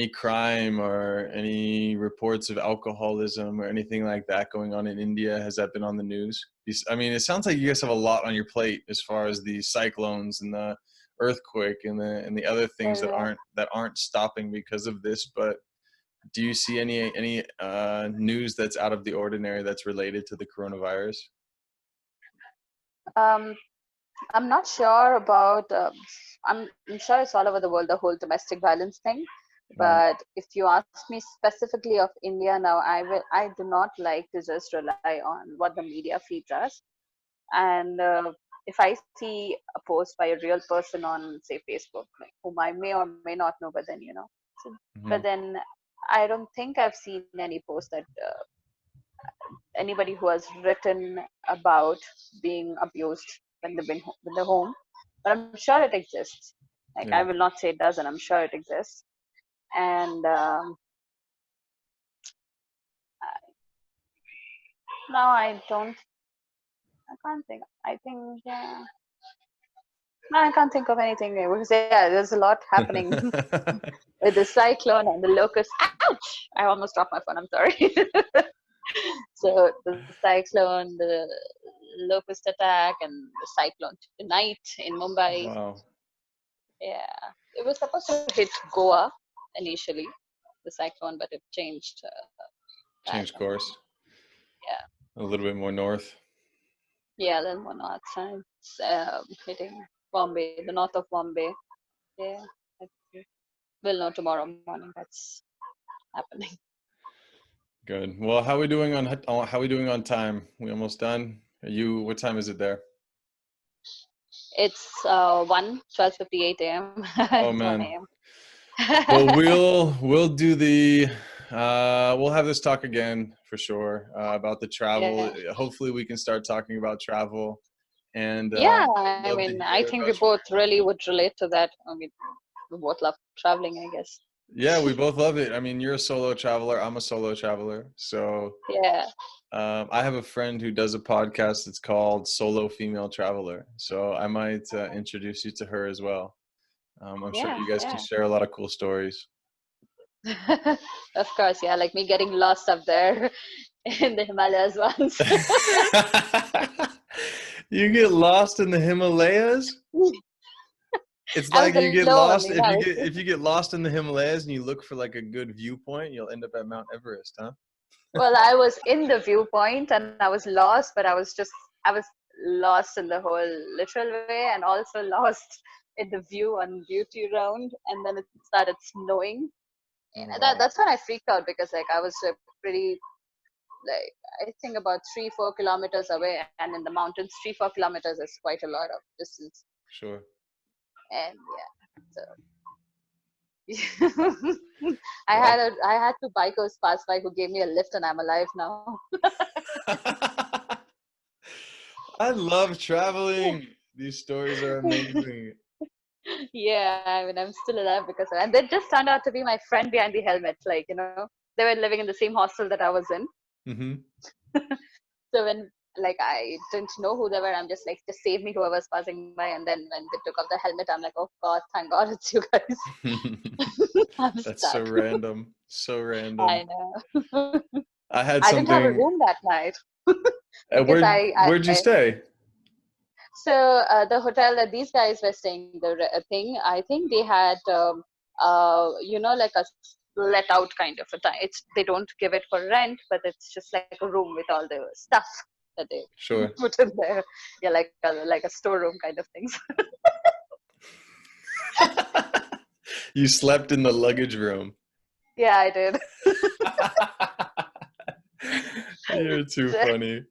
crime or any reports of alcoholism or anything like that going on in India? Has that been on the news? I mean, it sounds like you guys have a lot on your plate as far as the cyclones and the earthquake and the other things that Yeah. aren't stopping because of this. But do you see any news that's out of the ordinary that's related to the coronavirus? Um, I'm not sure about. I'm sure it's all over the world, the whole domestic violence thing. Right. But if you ask me specifically of India now, I do not like to just rely on what the media feeds us. And if I see a post by a real person on, say, Facebook, like, whom I may or may not know, but then so, Hmm. but then I don't think I've seen any post that anybody who has written about being abused when they've been in the home. But I'm sure it exists. Like I Yeah. will not say it doesn't. I'm sure it exists. And no, I don't. I can't think. I think. Yeah. No, I can't think of anything there because yeah, there's a lot happening with the cyclone and the locust. Ouch! I almost dropped my phone. I'm sorry. So the cyclone, the locust attack, and the cyclone tonight in Mumbai. Wow. Yeah, it was supposed to hit Goa initially, the cyclone, but it changed path. Change And course. yeah, A little bit more north. yeah, then one north side hitting Bombay, the north of Bombay. Yeah, I think we'll know tomorrow morning. That's happening. Good. Well, how we doing on time? We almost done? What time is it there? It's 12:58 a.m. Oh It's 1 man. a.m. Well, we'll do the We'll have this talk again for sure about the travel. Yeah. Hopefully, we can start talking about travel, and Yeah, I'd I love to mean, I hear think we about your. both really would relate to that. I mean, we both love traveling, I guess. Yeah, we both love it. I mean, you're a solo traveler. I'm a solo traveler. So Yeah. I have a friend who does a podcast. It's called Solo Female Traveler. So I might introduce you to her as well. I'm sure Yeah, you guys can yeah. share a lot of cool stories. Of course, yeah, like me getting lost up there in the Himalayas once. You get lost in the Himalayas? It's I was like you get alone, lost you know. I was if you get lost in the Himalayas and you look for like a good viewpoint, you'll end up at Mount Everest, huh? Well, I was in the viewpoint and I was lost, but I was lost in the whole literal way and also lost in the view on beauty round. And then it started snowing. Oh And wow. that's when I freaked out because like I was pretty like I think about 3-4 kilometers away, and in the mountains 3-4 kilometers is quite a lot of distance. Sure. And yeah, so Well, I had two bikers pass by who gave me a lift, and I'm alive now. I love traveling. These stories are amazing. Yeah, I mean I'm still alive because and they just turned out to be my friend behind the helmet. Like they were living in the same hostel that I was in. Hmm. So when like I didn't know who they were, I'm just like, just save me whoever's passing by. And then when they took off the helmet, I'm like, oh God, thank God it's you guys. I'm That's so stuck. random. So random. I know. I had I didn't have a something. room that night because Where'd you stay? so the hotel that these guys were staying, thing, I think they had, like a let out kind of a time. They don't give it for rent, but it's just like a room with all the stuff that they Sure. put in there. Yeah, like a storeroom kind of things. You slept in the luggage room. Yeah, I did. You're too So- funny.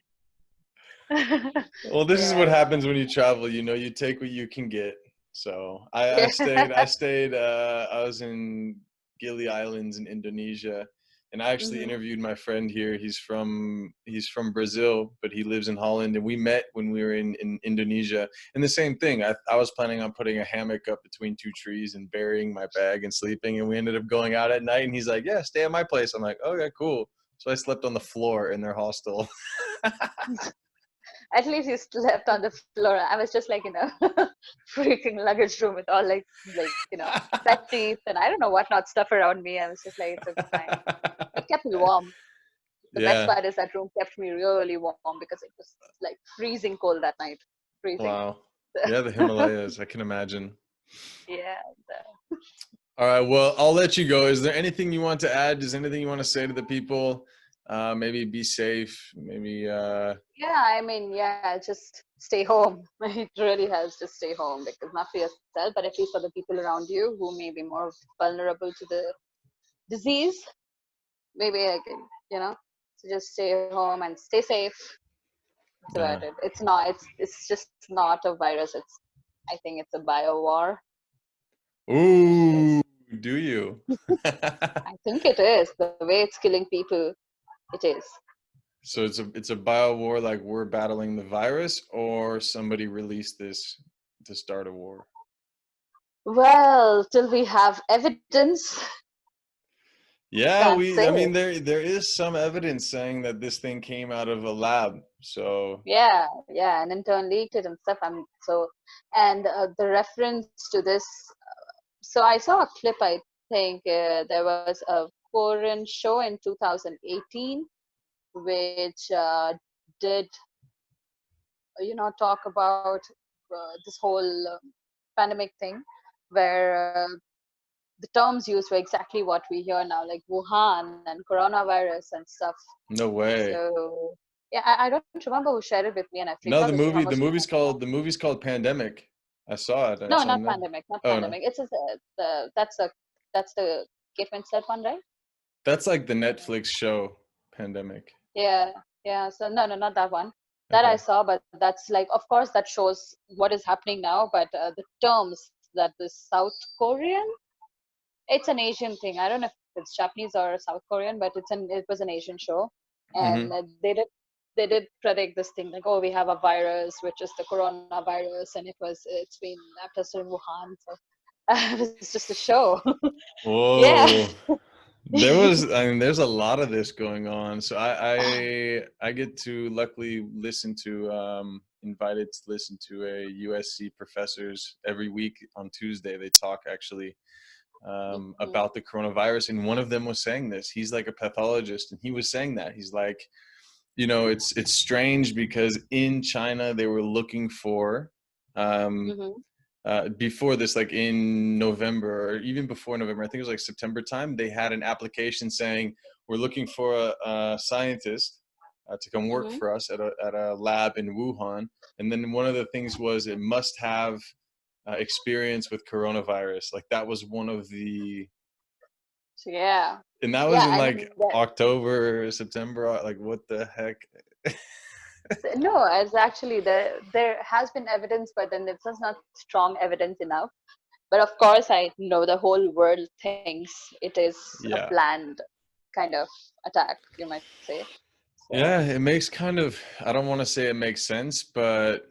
Well, this is what yeah, happens when you travel. You take what you can get. So I yeah. stayed. Yeah. I was in Gili Islands in Indonesia, and I actually Hmm. interviewed my friend here. He's from Brazil, but he lives in Holland, and we met when we were in Indonesia. And the same thing. I was planning on putting a hammock up between two trees and burying my bag and sleeping, and we ended up going out at night. And he's like, "Yeah, stay at my place." I'm like, "Okay, cool." So I slept on the floor in their hostel. At least you slept on the floor. I was just like, freaking luggage room with all bed sheets and I don't know what not stuff around me. I was just like, it's okay, fine. It kept me warm. The best Yeah. part is that room kept me really warm because it was like freezing cold that night. Freezing. Wow. Yeah, the Himalayas. I can imagine. Yeah. All right. Well, I'll let you go. Is there anything you want to add? Is there anything you want to say to the people? Maybe be safe. Maybe. Yeah, I mean, yeah, just stay home. It really helps to stay home because not for yourself, but at least for the people around you who may be more vulnerable to the disease. Maybe I can, so just stay home and stay safe. That's Yeah. about it. It's just not a virus. I think it's a bio war. Ooh, do you? I think it is. The way it's killing people, it is. So it's a bio war, like we're battling the virus, or somebody released this to start a war. Well, till we have evidence, Yeah, can't say. I mean there is some evidence saying that this thing came out of a lab. So Yeah, yeah, and intern leaked it and stuff. And the reference to this. So I saw a clip. I think there was a Korean show in 2018, which did talk about this whole pandemic thing, where the terms used were exactly what we hear now, like Wuhan and coronavirus and stuff. no way. So yeah, I don't remember who shared it with me, and I freaked No, out because how much. the movie's called Pandemic. I saw it. No, It's on not Net. pandemic, not Oh no, pandemic. It's that's the Kate Winslet one, right? that's like the Netflix show Pandemic. Yeah, yeah. So no, not that one. That I Okay. saw, but that's like, of course, that shows what is happening now. But the terms that the South Korean, it's an Asian thing. I don't know if it's Japanese or South Korean, but it was an Asian show, and Hmm. they did predict this thing like, oh, we have a virus which is the coronavirus, and it's been tested in Wuhan. So it was just a show. Yeah. Whoa. I mean, there's a lot of this going on. So I get to luckily listen to invited to listen to a USC professors every week on Tuesday. They talk actually Mhm. about the coronavirus, and one of them was saying this. He's like a pathologist, and he was saying that he's like, it's strange because in China they were looking for um, Mhm. before this, like in November or even before November, I think it was like September time, they had an application saying, we're looking for a scientist to come work Mhm. for us at a lab in Wuhan. And then one of the things was it must have experience with coronavirus. Like that was one of the, So yeah. and that Yeah. was in I like mean, that, October, September, like what the heck? no, it's actually there has been evidence, but then it's just not strong evidence enough. But of course, I know the whole world thinks it is a Yeah. planned kind of attack, you might say. Yeah, So it makes kind of, I don't want to say it makes sense, but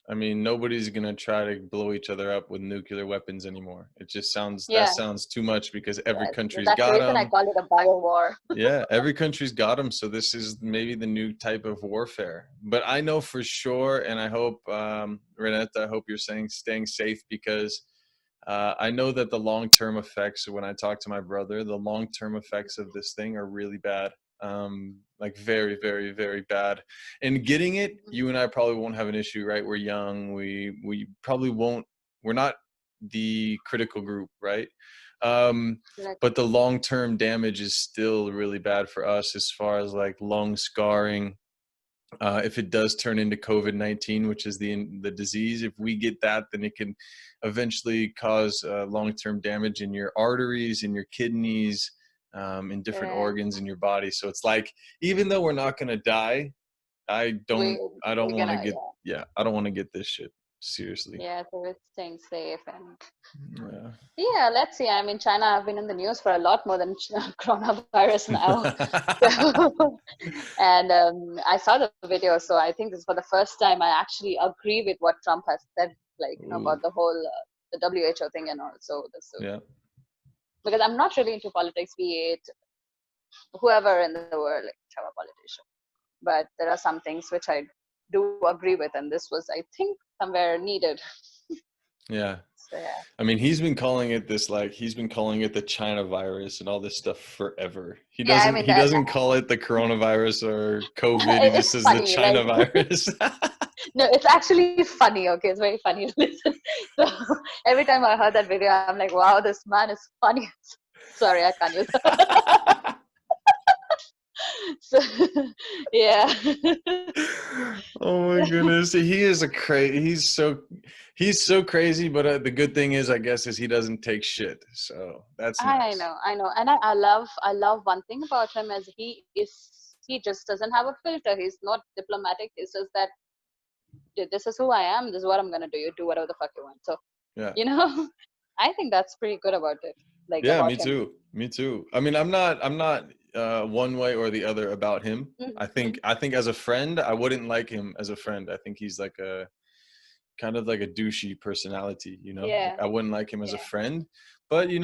I mean, nobody's gonna try to blow each other up with nuclear weapons anymore. It just sounds, that yeah, sounds too much because every country's that's the got reason I them. call it a bio war. Yeah, every country's got them. So this is maybe the new type of warfare. But I know for sure, and I hope, Renetta, I hope you're staying safe because I know that the long-term effects, when I talk to my brother, the long-term effects of this thing are really bad. Like very, very, very bad. And getting it, you and I probably won't have an issue, right? We're young. We probably won't. We're not the critical group, right? Um, Like, but the long-term damage is still really bad for us as far as like lung scarring. If it does turn into COVID-19, which is the disease, if we get that, then it can eventually cause long-term damage in your arteries, in your kidneys, in different uh, organs in your body. So it's like, even though we're not going to die, I we don't, I don't we're want to gonna get, yeah, I don't want to get this shit seriously. yeah, so it's staying safe. And Yeah. yeah, let's see. I mean, China have been in the news for a lot more than coronavirus now. So, and I saw the video, so I think this is for the first time I actually agree with what Trump has said, like Ooh, about the whole the WHO thing and also this. So, yeah. because I'm not really into politics, be it whoever in the world, like whichever politician. But there are some things which I do agree with, and this was, I think, somewhere needed. Yeah. So yeah. I mean, he's been calling it this, like he's been calling it the China virus and all this stuff forever. He Yeah, I doesn't mean he that doesn't call it the coronavirus or COVID. He just it's says the funny. Like China virus. no, it's actually funny. Okay, it's very funny to listen. So every time I heard that video, I'm like, wow, this man is funny. Sorry, I can't use that. So yeah. Oh my goodness, he is a crazy. He's so crazy. But the good thing is, I guess, is he doesn't take shit. So that's nice. I know, and I love one thing about him is he just doesn't have a filter. He's not diplomatic. He says that this is who I am. This is what I'm gonna do. You do whatever the fuck you want. So Yeah. you know, I think that's pretty good about it. Like Yeah, about me him. too. Me too. I mean, I'm not one way or the other about him. I Hmm. think I think as a friend, I wouldn't like him as a friend. I think he's like a kind of like a douchey personality, Like Yeah, I wouldn't like him as a yeah, friend. But you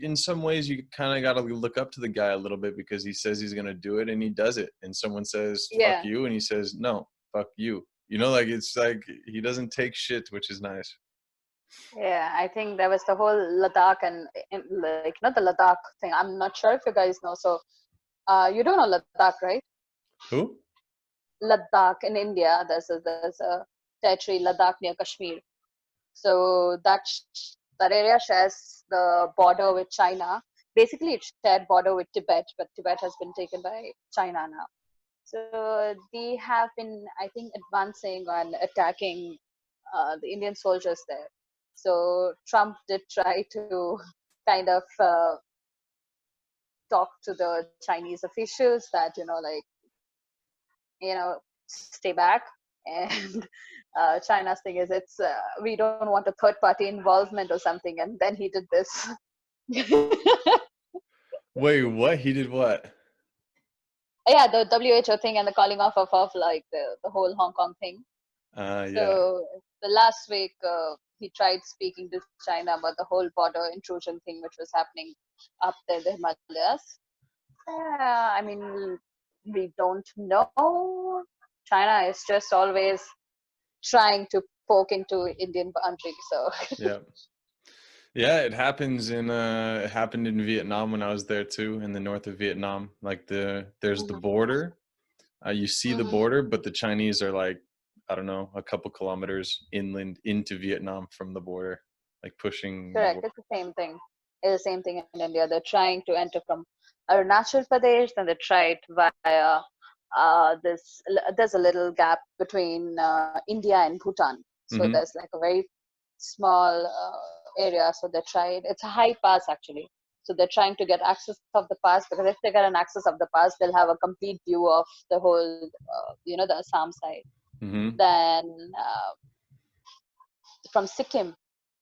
in some ways you kind of got to look up to the guy a little bit because he says he's going to do it and he does it. And someone says fuck yeah. you and he says no, fuck you. Like it's like he doesn't take shit, which is nice. Yeah, I think there was the whole Ladakh and like not the Ladakh thing. I'm not sure if you guys know. So, you don't know Ladakh, right? Who? Ladakh in India. There's a territory Ladakh near Kashmir. So that area shares the border with China. Basically, it shared border with Tibet, but Tibet has been taken by China now. So they have been, I think, advancing and attacking the Indian soldiers there. So Trump did try to kind of talk to the Chinese officials that like stay back. And China's thing is it's we don't want a third party involvement or something. And then he did this. Wait, what? He did what? Yeah, the WHO thing and the calling off of like the whole Hong Kong thing. Yeah. So the last week, he tried speaking to China about the whole border intrusion thing, which was happening up there, the Himalayas. I mean, we don't know. China is just always trying to poke into Indian boundary. So Yeah. Yeah, it happened in Vietnam when I was there too, in the north of Vietnam. Like there's the border. You see the hmm border, but the Chinese are like, I don't know, a couple kilometers inland into Vietnam from the border, like pushing the correct, border. it's the same thing. It's the same thing in India. They're trying to enter from Arunachal Pradesh, then they try it via there's a little gap between India and Bhutan. So Hmm. there's like a very small area. So they tried. It's a high pass actually. So they're trying to get access of the pass, because if they get an access of the pass, they'll have a complete view of the whole, the Assam side. Hmm. Then from Sikkim,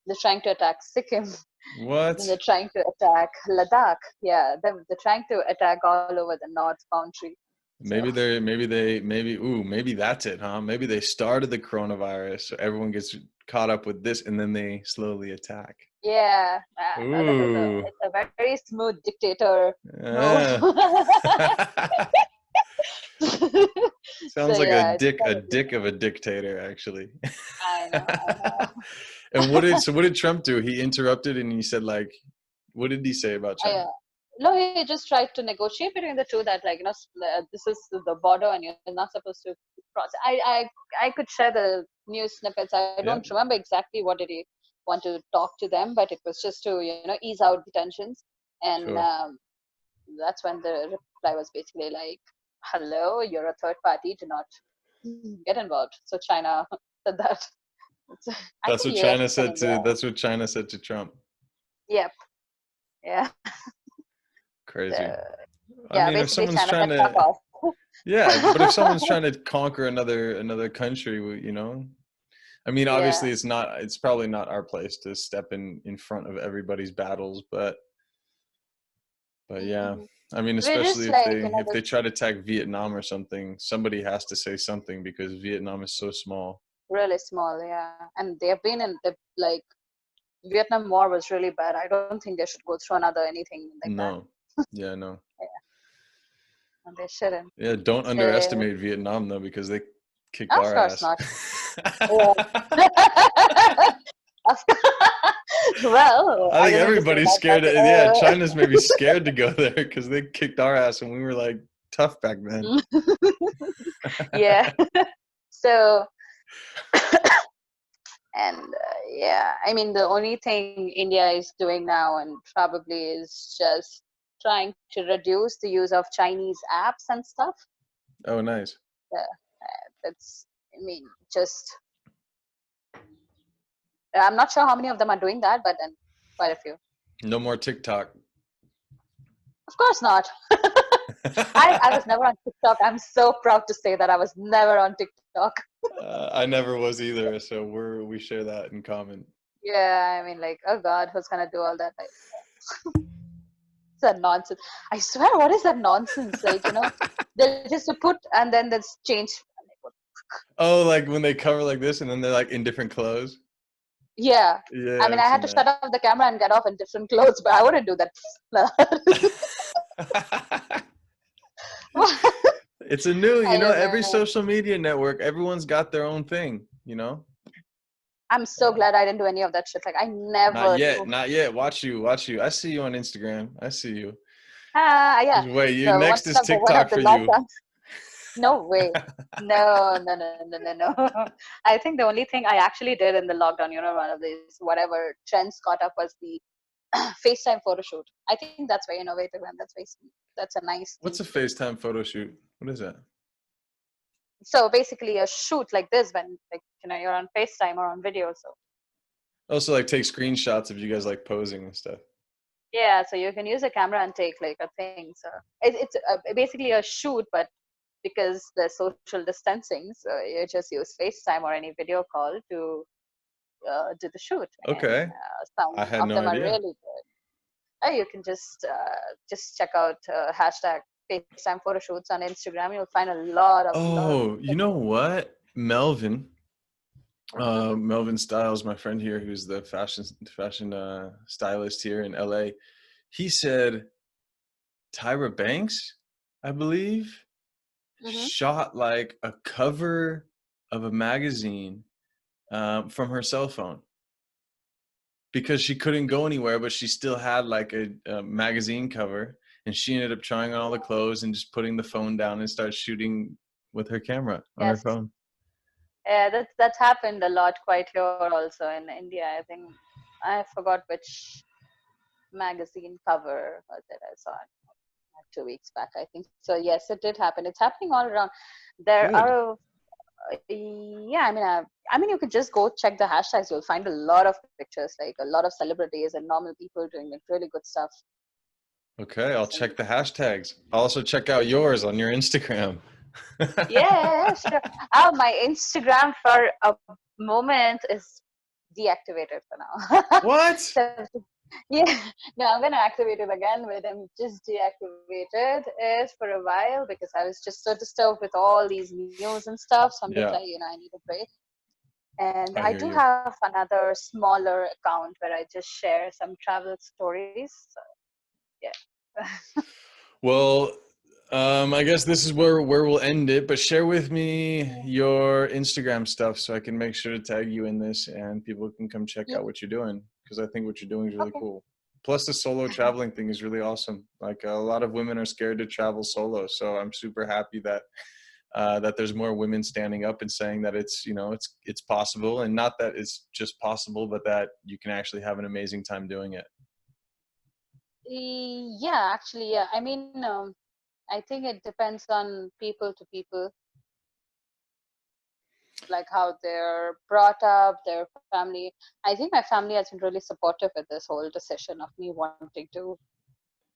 they're trying to attack Sikkim. Then they're What? trying to attack Ladakh. Yeah, they're trying to attack all over the North Boundary. So Maybe that's it, huh? Maybe they started the coronavirus, so everyone gets caught up with this, and then they slowly attack. yeah, Ooh. it's a very smooth dictator move. Ah. So Sounds like yeah, it's a probably. dick of a dictator, actually. I know, I know. And what did Trump do? He interrupted and he said, like, what did he say about I, China? no, he just tried to negotiate between the two, that like this is the border and you're not supposed to cross. I could share the news snippets. I Yeah, don't remember exactly what did he want to talk to them, but it was just to ease out the tensions. And sure. that's when the reply was basically like, "Hello, you're a third party. Do not get involved." So China said that. It's, I think US and India. That's what China said to Trump. Yep. Yeah. So Crazy. I yeah, mean, if basically someone's China trying said fuck to, off. yeah, but if someone's trying to conquer another country, I mean, Yeah. obviously it's probably not our place to step in front of everybody's battles, but yeah. Mhm. I mean, We're especially just like, if they this try to attack Vietnam or something, somebody has to say something because Vietnam is so small. really small, yeah. And they've been in the like Vietnam War was really bad. I don't think they should go through another anything like that. No. Yeah, no. Yeah, and they shouldn't. Yeah, don't So underestimate Vietnam though, because they kicked of our course ass. not. Yeah. Of well, I I think didn't mean to say everybody's that, but scared. Yeah, China's maybe scared to go there because they kicked our ass and we were like tough back then. yeah. So and yeah, I mean the only thing India is doing now and probably is just trying to reduce the use of Chinese apps and stuff. Oh, nice. That's, I mean, just I'm not sure how many of them are doing that, but then quite a few. No more TikTok. Of course not. I was never on TikTok. I'm so proud to say that I was never on TikTok. I never was either, so we share that in common. Yeah, I mean, like, oh God, who's gonna do all that? Like, it's that nonsense. I swear, what is that nonsense? Like, they just to put and then that's change. Oh, like when they cover like this and then they're like in different clothes. Yeah, I Yeah, mean, I've I had seen to shut off the camera and get off in different clothes, but I wouldn't do that. that. It's a new, I don't every know. social media network, everyone's got their own thing. I'm so glad I didn't do any of that shit. Like, I Not never yet, do. not yet. Watch you. I see you on Instagram. I see you. Yeah. Just wait, you The next is one of TikTok the for you. lockdowns. No way. No, no, no, no, no, no. I think the only thing I actually did in the lockdown, one of these whatever trends caught up was the FaceTime photo shoot. I think that's very innovative and that's a nice What's thing a to do. FaceTime photo shoot? What is that? So basically, a shoot like this when like you're on FaceTime or on video. So Also, like take screenshots of you guys like posing and stuff. yeah, so you can use a camera and take like a thing. So it's basically a shoot, but because the social distancing, so you just use FaceTime or any video call to do the shoot, and Okay, I some had of no them are idea. really good. you can just check out hashtag FaceTime photo shoots on Instagram. You'll find a lot of Oh, you know pictures. what? Melvin, Mhm. Melvin Styles, my friend here, who's the fashion stylist here in LA. He said Tyra Banks, I believe, Mhm. shot like a cover of a magazine from her cell phone because she couldn't go anywhere, but she still had like a magazine cover, and she ended up trying on all the clothes and just putting the phone down and start shooting with her camera on her Yes. phone. Yeah, that's happened a lot quite here also in India. I think I forgot which magazine cover that I saw 2 weeks back. I think so. Yes, it did happen. It's happening all around. There Good. are, yeah. I mean, you could just go check the hashtags. You'll find a lot of pictures, like a lot of celebrities and normal people doing like really good stuff. Okay, I'll So, check the hashtags. I'll also check out yours on your Instagram. yeah, sure. My Instagram for a moment is deactivated for now. What? So yeah, no, I'm gonna activate it again, but I'm just deactivated it for a while because I was just so disturbed with all these news and stuff. So I'm just Yeah, like, I need a break. And I I hear do you. have another smaller account where I just share some travel stories. So, yeah. Well, I guess this is where we'll end it. But share with me your Instagram stuff so I can make sure to tag you in this, and people can come check Yeah. out what you're doing because I think what you're doing is really Okay. cool. Plus, the solo traveling thing is really awesome. Like a lot of women are scared to travel solo, so I'm super happy that that there's more women standing up and saying that it's possible, and not that it's just possible, but that you can actually have an amazing time doing it. Yeah, actually, yeah. I mean, I think it depends on people to people, like how they're brought up, their family. I think my family has been really supportive with this whole decision of me wanting to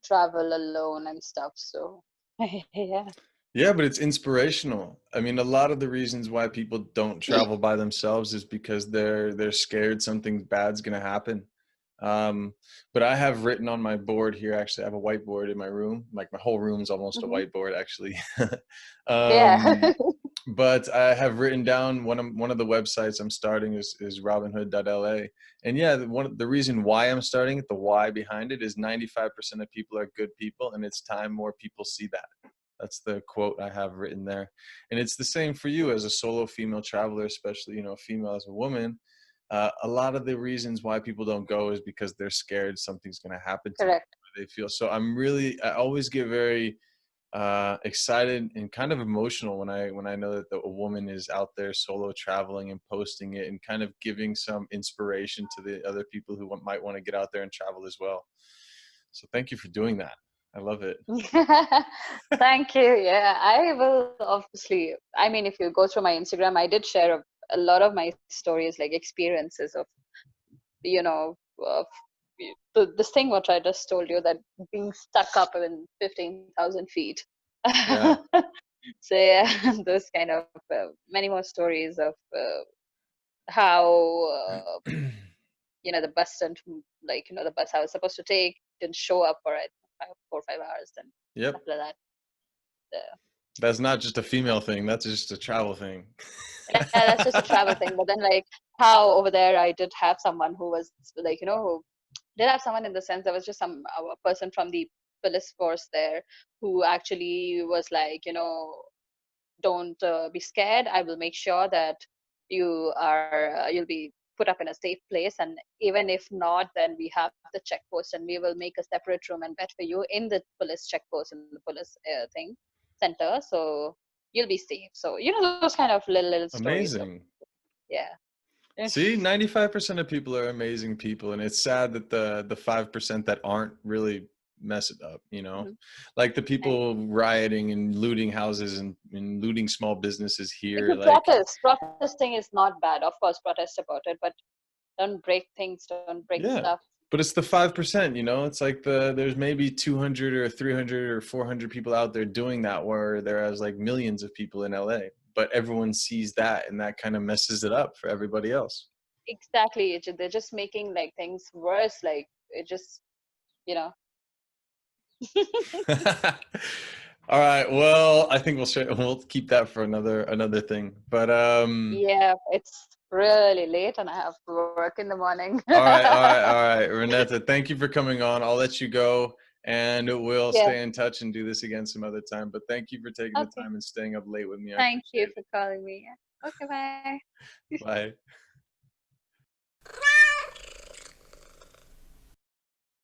travel alone and stuff. So, yeah, Yeah, but it's inspirational. I mean, a lot of the reasons why people don't travel by themselves is because they're scared something bad's gonna happen. But I have written on my board here, actually, I have a whiteboard in my room. Like my whole room's almost a hmm, whiteboard, actually. yeah, um, but I have written down one of the websites I'm starting is Robinhood.la. And yeah, the reason why I'm starting it, the why behind it is 95% of people are good people, and it's time more people see that. That's the quote I have written there. And it's the same for you as a solo female traveler, especially, female as a woman. A lot of the reasons why people don't go is because they're scared something's going to happen to them. correct. They feel so. I always get very excited and kind of emotional when I know that a woman is out there solo traveling and posting it and kind of giving some inspiration to the other people who might want to get out there and travel as well. So thank you for doing that. I love it. Thank you. Yeah, I will obviously. I mean, if you go through my Instagram, I did share a lot of my stories, like experiences of, you know, of this thing what I just told you, that being stuck up in 15,000 feet. Yeah. So yeah, those kind of many more stories of how the bus didn't, the bus I was supposed to take didn't show up for it 4 or 5 hours, and Yep. stuff like that. Uh, That's not just a female thing. That's just a travel thing. yeah, that's just a travel thing. But then, like, how over there I did have someone who was like, who did have someone in the sense there was just some a person from the police force there who actually was like, don't be scared. I will make sure that you'll be put up in a safe place, and even if not, then we have the check post, and we will make a separate room and bed for you in the police check post, in the police thing center, so you'll be safe. So those kind of little stories of, Amazing. yeah. See, 95% of people are amazing people, and it's sad that the 5% that aren't really mess it up, Mhm. Like the And people rioting and looting houses and looting small businesses if here, you like protesting is not bad, of course, protest about it, but don't break things, don't break yeah. stuff. But it's the 5%, It's like there's maybe 200 or 300 or 400 people out there doing that, where there is like millions of people in LA, but everyone sees that, and that kind of messes it up for everybody else. Exactly. They're just making like things worse. Like it just you know. All right. Well, I think we'll keep that for another thing. But Yeah, it's really late and I have to work in the morning. all right, all right, all right. Reeneta, thank you for coming on. I'll let you go, and we'll Yeah, stay in touch and do this again some other time. But thank you for taking the okay. time and staying up late with me. I Thank you appreciate for calling me. Okay, bye. it. Bye.